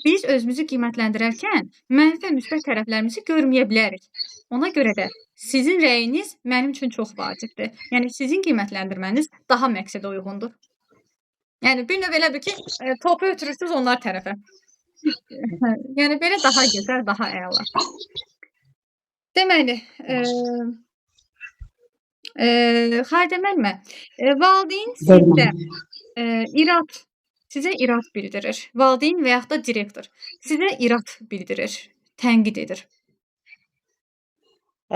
biz özümüzü qiymətləndirərkən mənfi və müsbət tərəflərimizi görməyə bilərik. Ona görə də sizin rəyiniz mənim üçün çox vacibdir. Yəni sizin qiymətləndirməniz daha məqsədə uyğundur. Yəni bir növ elə bir ki, topu ötürürsünüz onlar tərəfə. Yəni belə daha gözəl, daha əla. Deməli, Xalidə müəllimə, valideyn sizə irad bildirir. Valideyn və yaxud da direktor sizə irad bildirir, tənqid edir.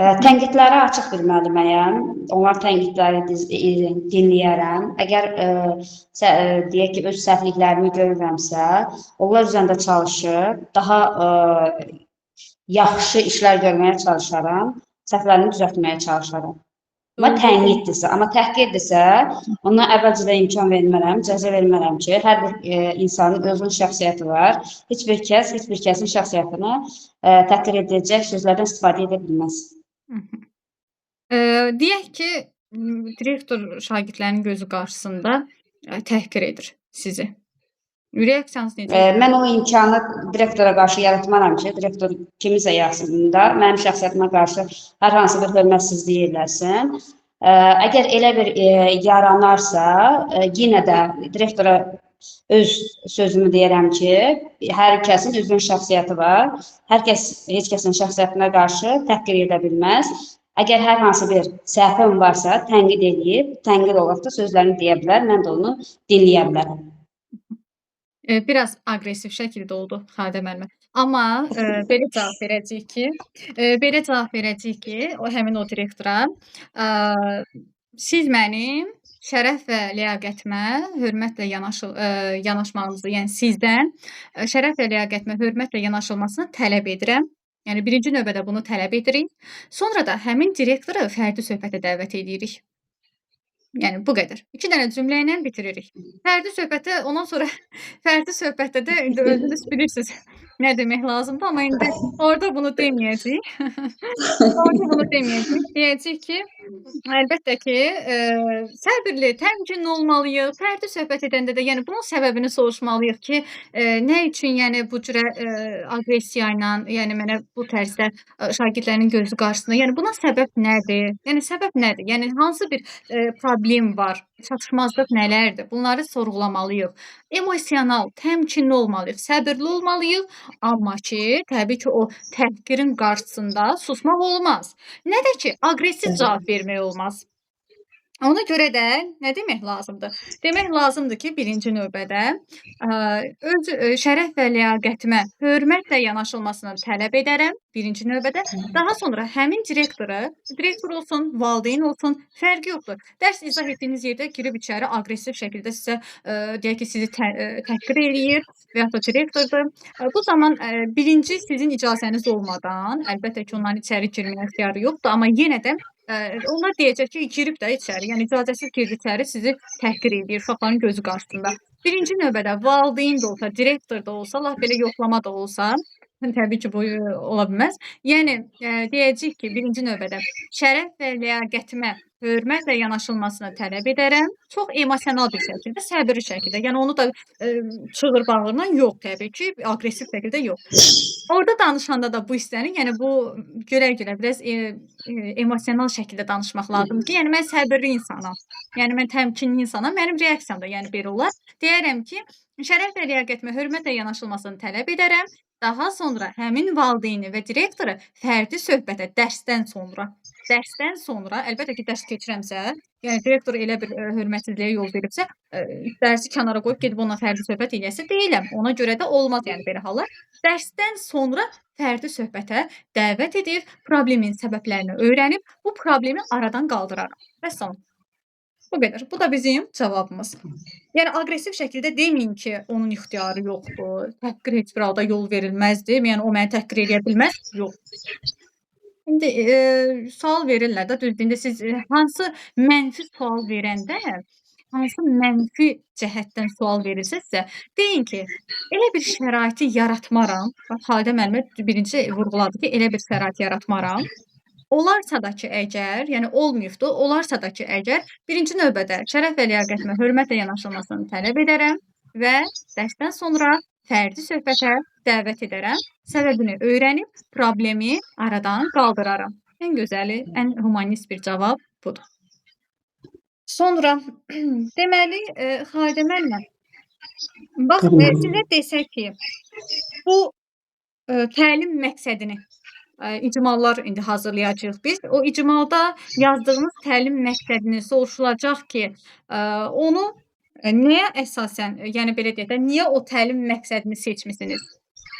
Tənqidlərə açıq bir müəlliməyəm. Onlar tənqidləri dinləyərəm. Əgər deyək ki, öz səhvliklərimi görürəmsə, onlar üzərində çalışıb, daha yaxşı işlər görməyə çalışaram, səhvlərimi düzəltməyə çalışaram. Amma tənqiddirsə, amma təhqirdirsə, ona əvvəlcədə imkan vermərəm, cəza vermərəm ki, hər bir insanın özünün şəxsiyyəti var. Heç bir kəsin şəxsiyyətini təhqir edəcək sözlərdən istifadə edə bilməz. Deyək ki, direktor şagirdlərin gözü qarşısında təhqir edir sizi. Reaksiyanız necə? Mən o imkanı direktora qarşı yaratmaram ki, direktor kimisə yaxsızlığında mənim şəxsiyyətimə qarşı hər hansı bir hörmətsizlik eləsin. Əgər elə bir yaranarsa, yenə də direktora öz sözümü deyirəm ki, hər kəsin özünün şəxsiyyəti var. Hər kəs heç kəsin şəxsiyyətinə qarşı təhqir edə bilməz. Əgər hər hansı bir səhvim varsa, tənqid edib, tənqid olaraq da sözlərini deyə bilər, mən də onu dinləyə bilərəm. Biraz aqressiv şəkildə oldu Xalidə müəllimə. Amma belə cavab verəcəyik ki, həmin o direktora, siz mənim şərəf və ləyaqətimə hörmətlə yanaşmağınızı, yəni sizdən şərəf və ləyaqətimə hörmətlə yanaşılmasını tələb edirəm. Yəni birinci növbədə bunu tələb edirik. Sonra da həmin direktoru fərdi söhbətə dəvət edirik. Yəni bu qədər. 2 dənə cümlə ilə bitiririk. Fərdi söhbətə, ondan sonra fərdi söhbətdə də indi özünüz bilirsiniz. nə demək lazımdır, amma indi orada bunu deməyəcəyik. Orada bunu deməyəcəyik. Deyəcəyik ki, əlbəttə ki, səbirli, təmkinli olmalıyıq. Fərdi söhbət edəndə də, yəni bunun səbəbini soruşmalıyıq ki, nə üçün yəni bu cürə aqressiya ilə, yəni mənə bu tərzdə şagirdlərin gözü qarşısında, yəni buna səbəb nədir? Yəni səbəb nədir? Yəni hansı bir problem var? Çatışmazlıq nələrdir? Bunları sorğulamalıyıq. Emosional, təmkinli olmalıyıq, səbirli olmalıyıq, amma ki, təbii ki, o təhqirin qarşısında susmaq olmaz. Nə də ki, aqressiv cavab vermək olmaz. Ona görə də nə demək lazımdır? Demək lazımdır ki, birinci növbədə öz şərəf və ləyaqətimə hörmətlə yanaşılmasını tələb edərəm, birinci növbədə. Daha sonra həmin direktor olsun, valideyn olsun, fərqi yoxdur. Dərs izah etdiyiniz yerdə girib içəri aqressiv şəkildə sizə deyək ki, sizi təhqir eləyir və ya da direktordur. Bu zaman birinci sizin icazəniz olmadan, əlbəttə ki, onların içəri girməyə ixtiyarı yoxdur, amma yenə də onlar deyəcək ki, girib də içəri, yəni icazəsiz girdi içəri, sizi təhqir edir uşaqların gözü qarşısında. Birinci növbədə valideyn də olsa, direktor da olsa, laf belə yoxlama da olsa, təbii ki, bu ola bilməz. Yəni deyəcəyik ki, birinci növbədə şərəf və ləyaqətimə hörmətlə yanaşılmasını tələb edərəm. Çox emosional bir şəkildə, səbirli şəkildə. Yəni onu da çığır bağırla yox, təbii ki, aqressiv şəkildə yox. Orada danışanda da bu hissəni, yəni bu görə-görə biraz emosional şəkildə danışmaq lazımdır ki, yəni mən səbirli insanam. Yəni mən təmkinli insanam. Mənim reaksiyam da yəni belə olar. Deyərəm ki, şərəf və ləyaqətimə hörmətlə yanaşılmasını tələb edərəm. Daha sonra həmin valideyni və direktoru fərdi söhbətə dərsdən sonra, əlbəttə ki, dərs keçirəmsə, yəni direktor elə bir hörmətsizliyə yol veribsə, dərsi kənara qoyub gedib onunla fərdi söhbət eləyəsə deyiləm. Ona görə də olmaz yəni belə hallar. Dərsdən sonra fərdi söhbətə dəvət edib, problemin səbəblərini öyrənib, bu problemi aradan qaldıraram. Vəssalam. Bu qədər. Bu da bizim cavabımız. Yəni aqressiv şəkildə deməyin ki, onun ixtiyarı yoxdur. Təhqir heç bir halda yol verilməzdir. Yəni o məni təhqir edə bilməz. Yox. İndi sual verirlər də, düzdür. İndi siz hansı mənfi sual verəndə, hansı mənfi cəhətdən sual verilsəsə, deyin ki, elə bir şəraiti yaratmaram. Bax, Xalidə müəllimə birinci vurğuladı ki, elə bir şərait yaratmaram. Olarsa da ki, əgər, yəni olmayıbdır, olarsa da ki, əgər, birinci növbədə şərəf və ləyaqətimə hörmətlə yanaşılmasını tələb edərəm və dərsdən sonra fərdi söhbətə dəvət edərəm. Səbəbini öyrənib, problemi aradan qaldıraram. Ən gözəli, ən humanist bir cavab budur. Sonra, deməli, Xalidə müəllimə, bax, sizə desək ki, bu təlim məqsədini icmallar indi hazırlayacağıq biz. O icmalda yazdığınız təlim məqsədini soruşulacaq ki, onu nəyə əsasən, yəni belə deyək də, niyə o təlim məqsədini seçmisiniz?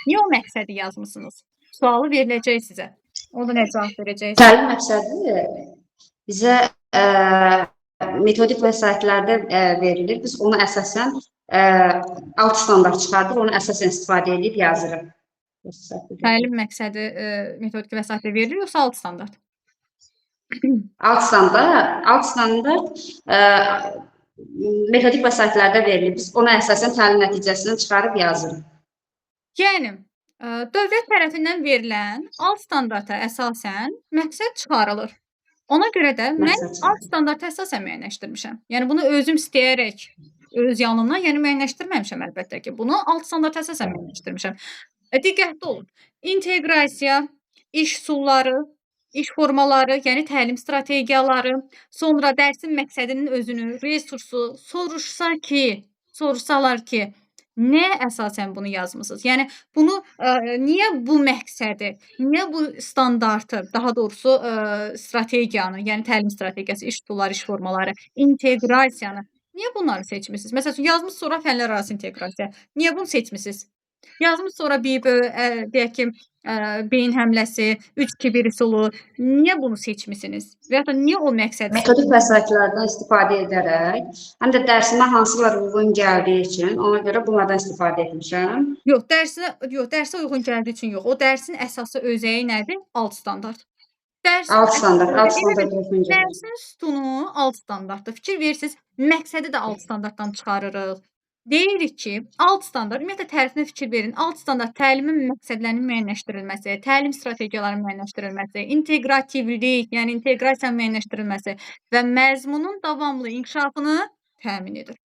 Niyə o məqsədi yazmısınız? Sualı veriləcək sizə. Onda nə cavab verəcəksiniz? Təlim məqsədi bizə metodik vəsaitlərdə verilir. Biz onu əsasən alt standart çıxardır, onu əsasən istifadə edib yazırıq. Təlim məqsədi metodik vəsaitlə verilir, yoxsa alt standart? Alt standart metodik vəsaitlərdə verilir. Biz ona əsasən təlim nəticəsini çıxarıb yazırıq. Yəni, dövlət tərəfindən verilən alt standarta əsasən məqsəd çıxarılır. Ona görə də mən alt standarta əsasən müəyyənləşdirmişəm. Yəni, bunu özüm istəyərək, öz yanımdan, yəni müəyyənləşdirməmişəm əlbəttə ki. Bunu alt standarta əsasən müəyyənləşdirmişəm. Diqqətli olun. İnteqrasiya, iş üsulları, iş formaları, yəni təlim strategiyaları, sonra dərsin məqsədinin özünü, resursu soruşsalar ki, nə əsasən bunu yazmısınız? Yəni, bunu, niyə bu məqsədi, niyə bu standartı, daha doğrusu strategiyanı, yəni təlim strategiyası, iş üsulları, iş formaları, inteqrasiyanı, niyə bunları seçmisiniz? Məsələn, yazmış sonra fənlər arası inteqrasiya. Niyə bunu seçmisiniz? Yazmış sonra deyək ki, beyin həmləsi, 3-2-1 üsulu. Niyə bunu seçmisiniz? Və ya da niyə o məqsədi? Metodik vəsaitlərdən istifadə edərək, həm də dərsimə hansılar uyğun gəldiyi üçün, ona görə bunlardan istifadə etmişəm. Yox, dərsə uyğun gəldiyi üçün yox. O dərsin əsası özəyi nədir? Alt standart. Alt standart uyğun gəlir. Dərsin sütunu alt standartdır. Fikir verirsiniz, məqsədi də alt standartdan çıxarırıq. Deyirik ki, alt standart, ümumiyyətlə tərifinə fikir verin. Alt standart təlimin məqsədlərinin müəyyənləşdirilməsi, təlim strategiyalarının müəyyənləşdirilməsi, inteqrativlik, yəni inteqrasiyanın müəyyənləşdirilməsi və məzmunun davamlı inkişafını təmin edir.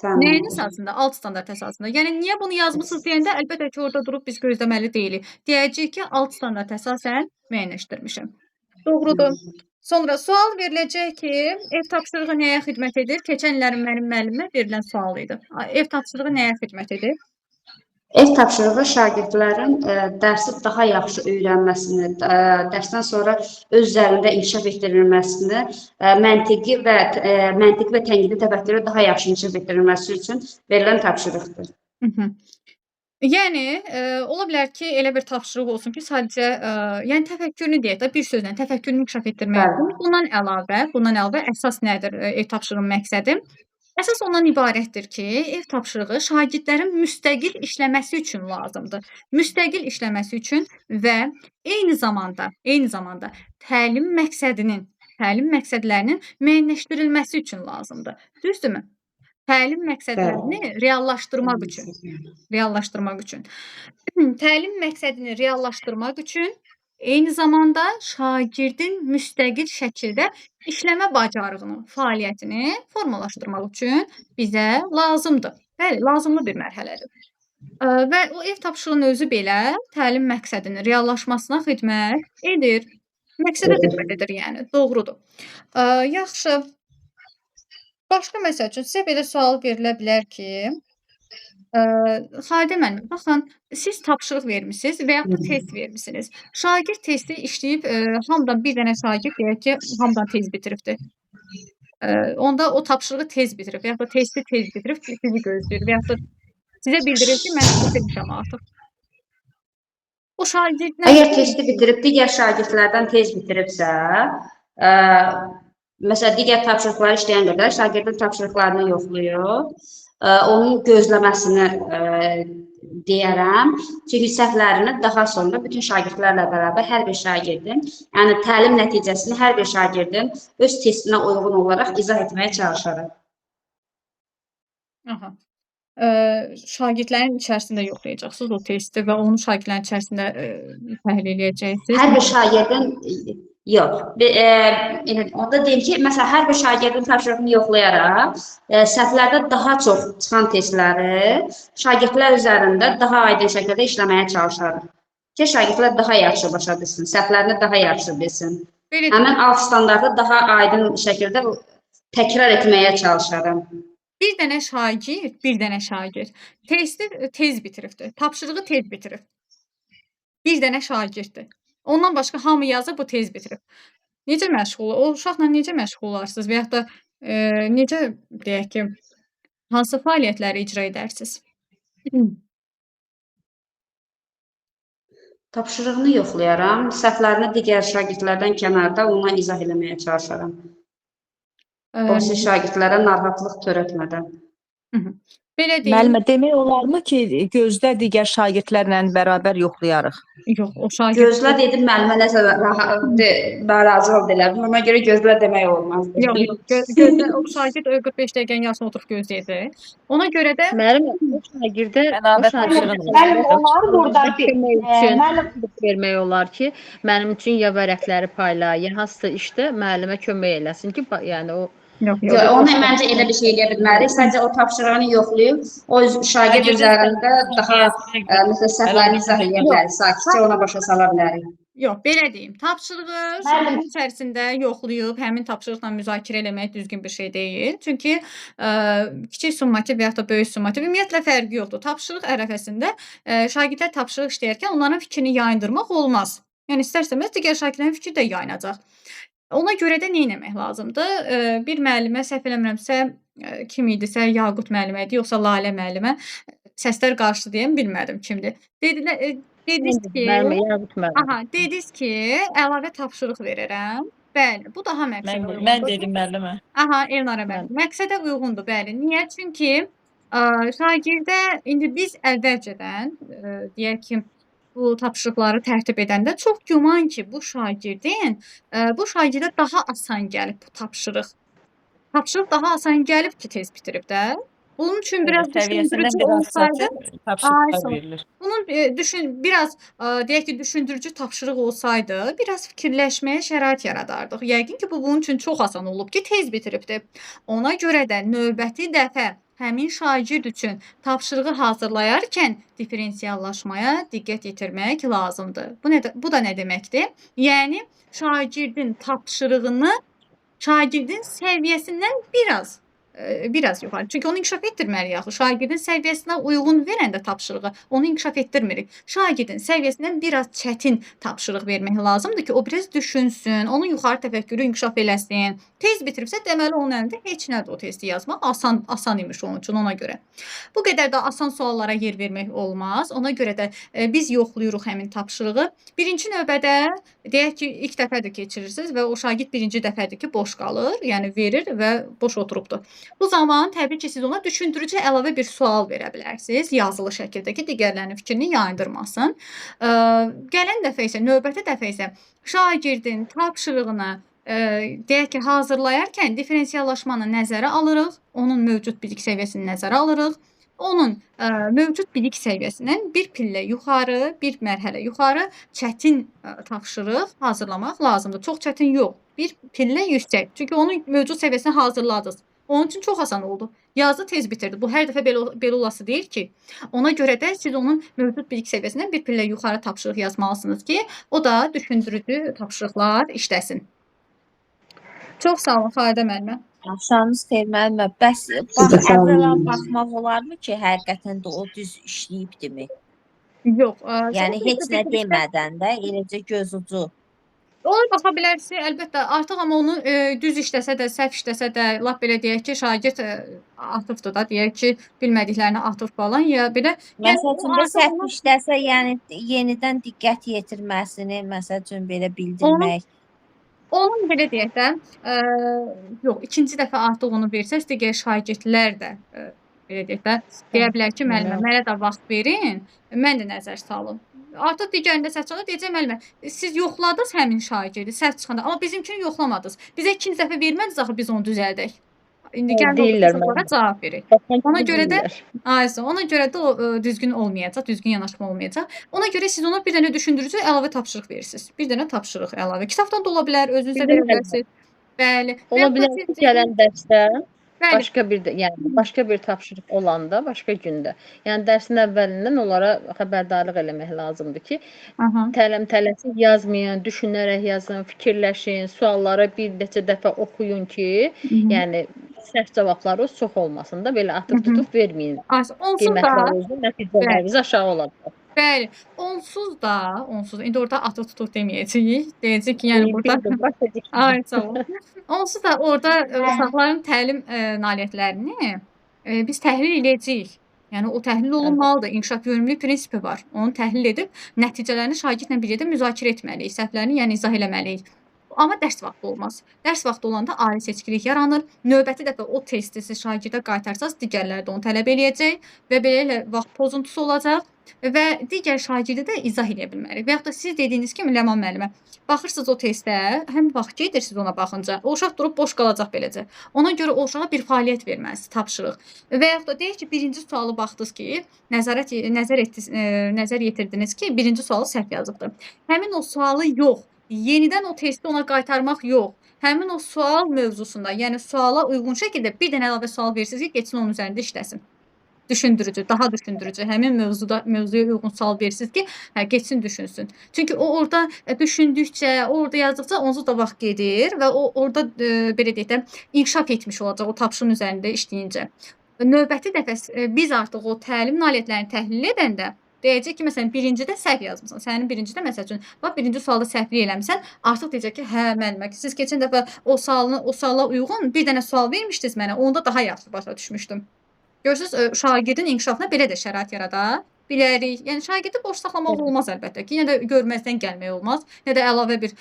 Nəyin Tamam. əsasında? Alt standart əsasında. Yəni niyə bunu yazmısınız deyəndə əlbəttə ki, orada durub biz gözləməli deyilik. Deyəcəyik ki, alt standart əsasən müəyyənləşdirmişəm. Doğrudur. Sonra sual veriləcək ki, ev tapşırığı nəyə xidmət edir? Keçən illərin mənim müəllimə verilən sual idi. Ev tapşırığı nəyə xidmət edir? Ev tapşırığı şagirdlərin dərsi daha yaxşı öyrənməsini, dərsdən sonra öz üzərində inkişaf etdirilməsini, məntiqi və tənqidi təfəkkürü daha yaxşı inkişaf etdirilməsi üçün verilən tapşırıqdır. Yəni, ola bilər ki, elə bir tapşırıq olsun ki, sadəcə, yəni təfəkkürünü deyək də, bir sözlə təfəkkürünü inkişaf etdirmək Bəli. üçün. Bundan əlavə əsas nədir ev tapşırığının məqsədi? Əsas ondan ibarətdir ki, ev tapşırığı şagirdlərin müstəqil işləməsi üçün lazımdır. Müstəqil işləməsi üçün və eyni zamanda təlim məqsədlərinin müəyyənləşdirilməsi üçün lazımdır. Düzdürmü? Təlim məqsədlərini reallaşdırmaq üçün. Təlim məqsədini reallaşdırmaq üçün eyni zamanda şagirdin müstəqil şəkildə işləmə bacarığını, fəaliyyətini formalaşdırmaq üçün bizə lazımdır. Bəli, lazımlı bir mərhələdir. Və o ev tapşırığının özü belə təlim məqsədinin reallaşmasına xidmət edir. Məqsədə xidmət edir, yəni, doğrudur. Yaxşı. Başqa məsəl üçün sizə belə sual verilə bilər ki, Xalidə müəllim, baxın, siz tapşırıq vermisiniz və yaxud da test vermisiniz. Şagird testi işləyib, hamıdan bir dənə şagird deyək ki, hamıdan tez bitiribdir. Onda o tapşırığı tez bitirib və yaxud da testi tez bitirib, sizi gözləyir və yaxud da sizə bildirir ki, mən bitirmişəm artıq. O şagirdlə Əgər testi bitirib, digər şagirdlərdən tez bitiribsə, məsələn, digər tapşırıqları işləyən qədər şagirdin tapşırıqlarını yoxlayır, onun gözləməsini deyərəm. Çünki səhvlərini daha sonra bütün şagirdlərlə bərabər hər bir şagirdin, yəni təlim nəticəsini hər bir şagirdin öz testinə uyğun olaraq izah etməyə çalışarıq. Aha. Şagirdlərin içərisində yoxlayacaqsınız o testi və onu şagirdlərin içərisində təhlil edəcəksiniz. Hər bir şagirdin yox. Onda deyim ki, məsələn, hər bir şagirdin tapşırığını yoxlayaraq, səhvlərdə daha çox çıxan testləri şagirdlər üzərində daha aydın şəkildə işləməyə çalışarıq. Ki, şagirdlər daha yaxşı başa düşsün, səhvlərini daha yaxşı bilsin. Həmin alt standartı daha aydın şəkildə təkrar etməyə çalışarım. Bir dənə şagird testi tez bitiribdir, tapşırığı tez bitirib. Bir dənə şagirddir. Ondan başqa hamı yazıb, bu tez bitirib. Necə məşğul, o uşaqla necə məşğul olarsınız və yaxud da necə deyək ki, hansı fəaliyyətləri icra edərsiniz? Tapşırığını yoxlayaram, səhvlərini digər şagirdlərdən kənarda ona izah eləməyə çalışaram. O şagirdlərə narahatlıq törətmədən. Belə deyim. Müəllimə, demək olarmı ki, gözlə digər şagirdlərlə bərabər yoxlayarıq? Yox, o şagird... Gözlə dedim, müəllimə nəsə narazı oldu elə. Ona görə gözlə demək olmazdı. Yox, gözlə, o şagird 45 dəqiqənin yarısını oturub gözləyəcək. Ona görə də... Müəllim, o şagirdə onlar burada vermək olar ki, mənim üçün ya vərəqləri payla, ya hansısa işdə müəllimə kömək eləsin ki, yəni o Onu məncə elə bir şey eləyə bilmərik. Sadəcə o tapşırığını yoxlayıb, o şagird üzərində daha məsələn səhvlərini izah edə bilərik. Sakitcə ona başa sala bilərik. Yox, belə deyim. Tapşırığı şagird içərisində yoxlayıb, həmin tapşırıqla müzakirə eləmək düzgün bir şey deyil. Çünki kiçik summativ və yaxud da böyük summativ ümumiyyətlə fərqi yoxdur. Tapşırıq ərəfəsində şagirdlər tapşırıq işləyərkən onların fikrini yayındırmaq olmaz. Yəni istərsəməz digər şagirdlərin fikri də yayınacaq. Ona görə də nə etmək lazımdır? Bir müəllimə, səhv eləmirəmsə, kim idisə, Yaqut müəllimə idi, yoxsa Lalə müəllimə, səslər qarşı deyəm, bilmədim kimdir. Dediniz ki, əlavə tapşırıq verirəm. Bəli, bu daha məqsədə uyğundur. Mən dedim müəllimə. Aha, Elnara müəllim. Məqsədə uyğundur, bəli. Niyə? Çünki şagirdə indi biz əvvəlcədən deyək ki, bu tapşırıqları tərtib edəndə çox güman ki, bu şagirdə daha asan gəlib bu tapşırıq. Tapşırıq daha asan gəlib ki, tez bitirib də. Bunun üçün biraz Səviyyəsindən düşündürücü biraz olsaydı, çətin tapşırıqlar Ayşə, verilir. bunun biraz deyək ki, düşündürücü tapşırıq olsaydı, biraz fikirləşməyə şərait yaradardıq. Yəqin ki, bu bunun üçün çox asan olub ki, tez bitiribdi. Ona görə də növbəti dəfə həmin şagird üçün tapşırığı hazırlayarkən differensiallaşmaya diqqət yetirmək lazımdır. Bu da nə deməkdir? Yəni şagirdin tapşırığını şagirdin səviyyəsindən biraz yuxarı. Çünki onu inkişaf etdirməliyik axı. Şagirdin səviyyəsinə uyğun verəndə tapşırığı onu inkişaf etdirmirik. Şagirdin səviyyəsindən biraz çətin tapşırıq vermək lazımdır ki, o biraz düşünsün, onun yuxarı təfəkkürü inkişaf eləsin. Tez bitiribsə, deməli onun əlində heç nədir o testi yazmaq. Asan imiş onun üçün, ona görə. Bu qədər də asan suallara yer vermək olmaz. Ona görə də biz yoxluyuruq həmin tapşırığı. Birinci növbədə deyək ki, ilk dəfədir keçirirsiniz və o şagird birinci dəfədir ki, boş qalır, yəni verir və boş oturubdur. Bu zaman təbii ki, siz ona düşündürücü əlavə bir sual verə bilərsiniz, yazılı şəkildə ki, digərlərinin fikrini yayındırmasın. Gələn dəfə isə, növbəti dəfə isə şagirdin tapşırığını deyək ki, hazırlayarkən differensiallaşmanı nəzərə alırıq, onun mövcud bilik səviyyəsini nəzərə alırıq, onun mövcud bilik səviyyəsindən bir pillə yuxarı, bir mərhələ yuxarı çətin tapşırıq hazırlamaq lazımdır. Çox çətin yox, bir pillə yüksək. Çünki onun mövcud səviyyəsini hazırladınız. Onun üçün çox asan oldu. Yazı tez bitirdi. Bu hər dəfə belə olası deyil ki. Ona görə də siz onun mövcud bilik səviyyəsindən bir pillə yuxarı tapşırıq yazmalısınız ki, o da düşündürücü tapşırıqlar işləsin. Çox sağ olun, Xalidə müəllimə. Axşamınız xeyir müəllimə. Bəs əvvəla baxmaq olarmı ki, həqiqətən də o düz işləyibdimi? Yox. Yəni heç nə demədən də eləcə göz ucu. Ona baxa bilərsiniz, əlbəttə. Artıq amma onu düz işləsə də, səhv işləsə də, lap belə deyək ki, şagird atıbdır da, deyək ki, bilmədiklərini atıb falan ya belə. Məsəl üçün də səhv işləsə, yəni yenidən diqqət yetirməsini, məsəl üçün belə bildirmək. Onun belə deyək də, yox, ikinci dəfə artıq onu versəz, digər şagirdlər də belə deyək də, deyə bilər ki, müəllimə, mənə də vaxt verin, mən də nəzər salım. Artıq digərində səhv çıxanda deyəcək müəllimə, siz yoxladınız həmin şagirdi, səhv çıxanda, amma bizimkini yoxlamadınız. Bizə ikinci dəfə vermədiniz axı biz onu düzəldək. İndi gəlin o cavab verək. Ona görə də o düzgün olmayacaq, düzgün yanaşma olmayacaq. Ona görə siz ona bir dənə düşündürücü əlavə tapşırıq verirsiniz. Bir dənə tapşırıq əlavə. Kitabdan da ola bilər, özünüzə verə bilərsiniz. Bəli. Ola bilər ki, gələn dərsdə başqa bir tapşırıq olanda, başqa gündə. Yəni dərsin əvvəlindən onlara xəbərdarlıq eləmək lazımdır ki, tələm-tələsik yazmayın, düşünərək yazın, fikirləşin, sualları bir neçə dəfə oxuyun ki, yəni səhv cavabları çox olmasın da, belə atıb-tutub verməyin. Qiymətlərinizi, nəticələriniz aşağı olacaq. Bəli, onsuz da, indi orada atıb-tutub deməyəcəyik. Deyəcək ki, yəni burada Ay, sağ olun. Onsuz da orada uşaqların təlim nailiyyətlərini biz təhlil edəcəyik. Yəni o təhlil olunmalıdır. İnkişaf yönümlülük prinsipi var. Onu təhlil edib nəticələrini şagirdlə birlikdə müzakirə etməliyik. Səhvlərini yəni izah eləməliyik. Amma dərs vaxtı olmaz. Dərs vaxtı olanda ali seçkilik yaranır. Növbəti dəfə o testi siz şagirdə qaytarsaz, digərləri də onu tələb eləyəcək və beləliklə vaxt pozuntusu olacaq və digər şagirdi də izah edə bilmərik. Və yaxud da siz dediyiniz kimi Ləman müəllimə, baxırsınız o testə, həm vaxt gedirsiniz ona baxınca, o uşaq durub boş qalacaq beləcə. Ona görə o uşağa bir fəaliyyət verməlisiniz, tapşırıq. Və yaxud da deyək ki, birinci sualı baxdınız ki, nəzər yetirdiniz ki, birinci sualı səhv yazıbdır. Həmin o sualı yox, yenidən o testi ona qaytarmaq yox. Həmin o sual mövzusunda, yəni suala uyğun şəkildə bir dənə əlavə sual verirsiniz ki, geçsin onun üzərində işləsin. Düşündürücü, daha düşündürücü, həmin mövzuya uyğun sual verirsiniz ki, geçsin düşünsün. Çünki o orada düşündükcə, orada yazdıqca onsuz da vaxt gedir və o orada belə deyək də inkişaf etmiş olacaq o tapşırığın üzərində işləyincə. Növbəti dəfə biz artıq o təlim nailiyyətlərini təhlil edəndə deyəcək ki, məsələn, birincidə səhv yazmısan. Sənin birincidə, məsəl üçün, birinci sualda səhvlik eləmişsən, artıq deyəcək ki, hə, müəllimə, siz keçən dəfə o suala uyğun bir dənə sual vermişdiniz mənə, onda daha yaxşı başa düşmüşdüm. Görürsünüz, şagirdin inkişafına belə də şərait yarada bilərik. Yəni, şagirdi boş saxlamaq olmaz əlbəttə ki, yenə də görməzdən gəlmək olmaz, nə də əlavə bir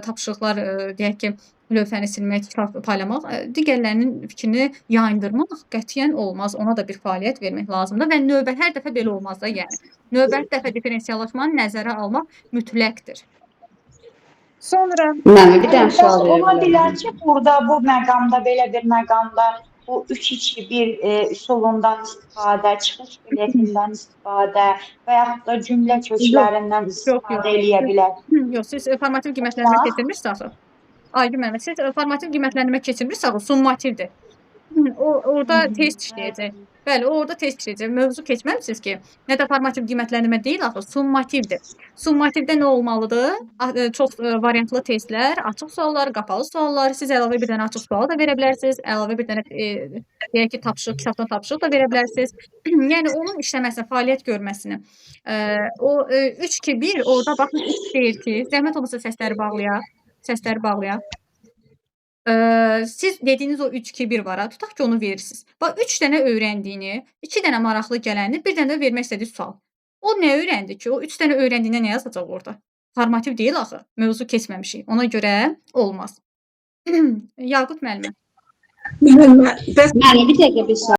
tapşırıqlar, deyək ki, lövhəni silmək, kitab paylamaq, digərlərinin fikrini yayındırmaq qətiyyən olmaz. Ona da bir fəaliyyət vermək lazımdır və hər dəfə belə olmaz da, yəni. Növbəti dəfə differensiallaşmanı nəzərə almaq mütləqdir. Sonra Mən bir dənə sual Ola verirəm. bilər ki, burada bu məqamda, belə bir məqamda bu 3-2-1 üsulundan istifadə, çıxış biletindən istifadə və yaxud da cümlə köklərindən istifadə eləyə bilər. Yox, siz formativ qiymətləndirmə keçirmirsiniz axı. Aygün müəllimə, siz formativ qiymətləndirmə keçirmirsiniz axı, summativdir. Orada test işləyəcək. Bəli, orada test işləyəcək. Mövzu keçməmisiniz ki, nə də formativ qiymətləndirmə deyil axı, summativdir. Summativdə nə olmalıdır? Çox variantlı testlər, açıq suallar, qapalı suallar. Siz əlavə bir dənə açıq sual da verə bilərsiniz, əlavə bir dənə deyək ki, tapşırıq, kitabdan tapşırıq da verə bilərsiniz. Yəni onun işləməsini, fəaliyyət görməsini. O 3-2-1 orada baxın 3 deyir ki, zəhmət olmasa səsləri bağlayaq. Səsləri bağlayaq. Siz dediyiniz o 3-2-1 var ha, tutaq ki onu verirsiniz. Bax 3 dənə öyrəndiyini, 2 dənə maraqlı gələni, bir dənə də vermək istədiyi sual. O nə öyrəndi ki? O 3 dənə öyrəndiyinə nə yazacaq orada? Formativ deyil axı. Mövzu keçməmişik. Ona görə olmaz. Yaqut müəllimə. Müəllimə, bəs Müəllim, bir dəqiqə bir sual.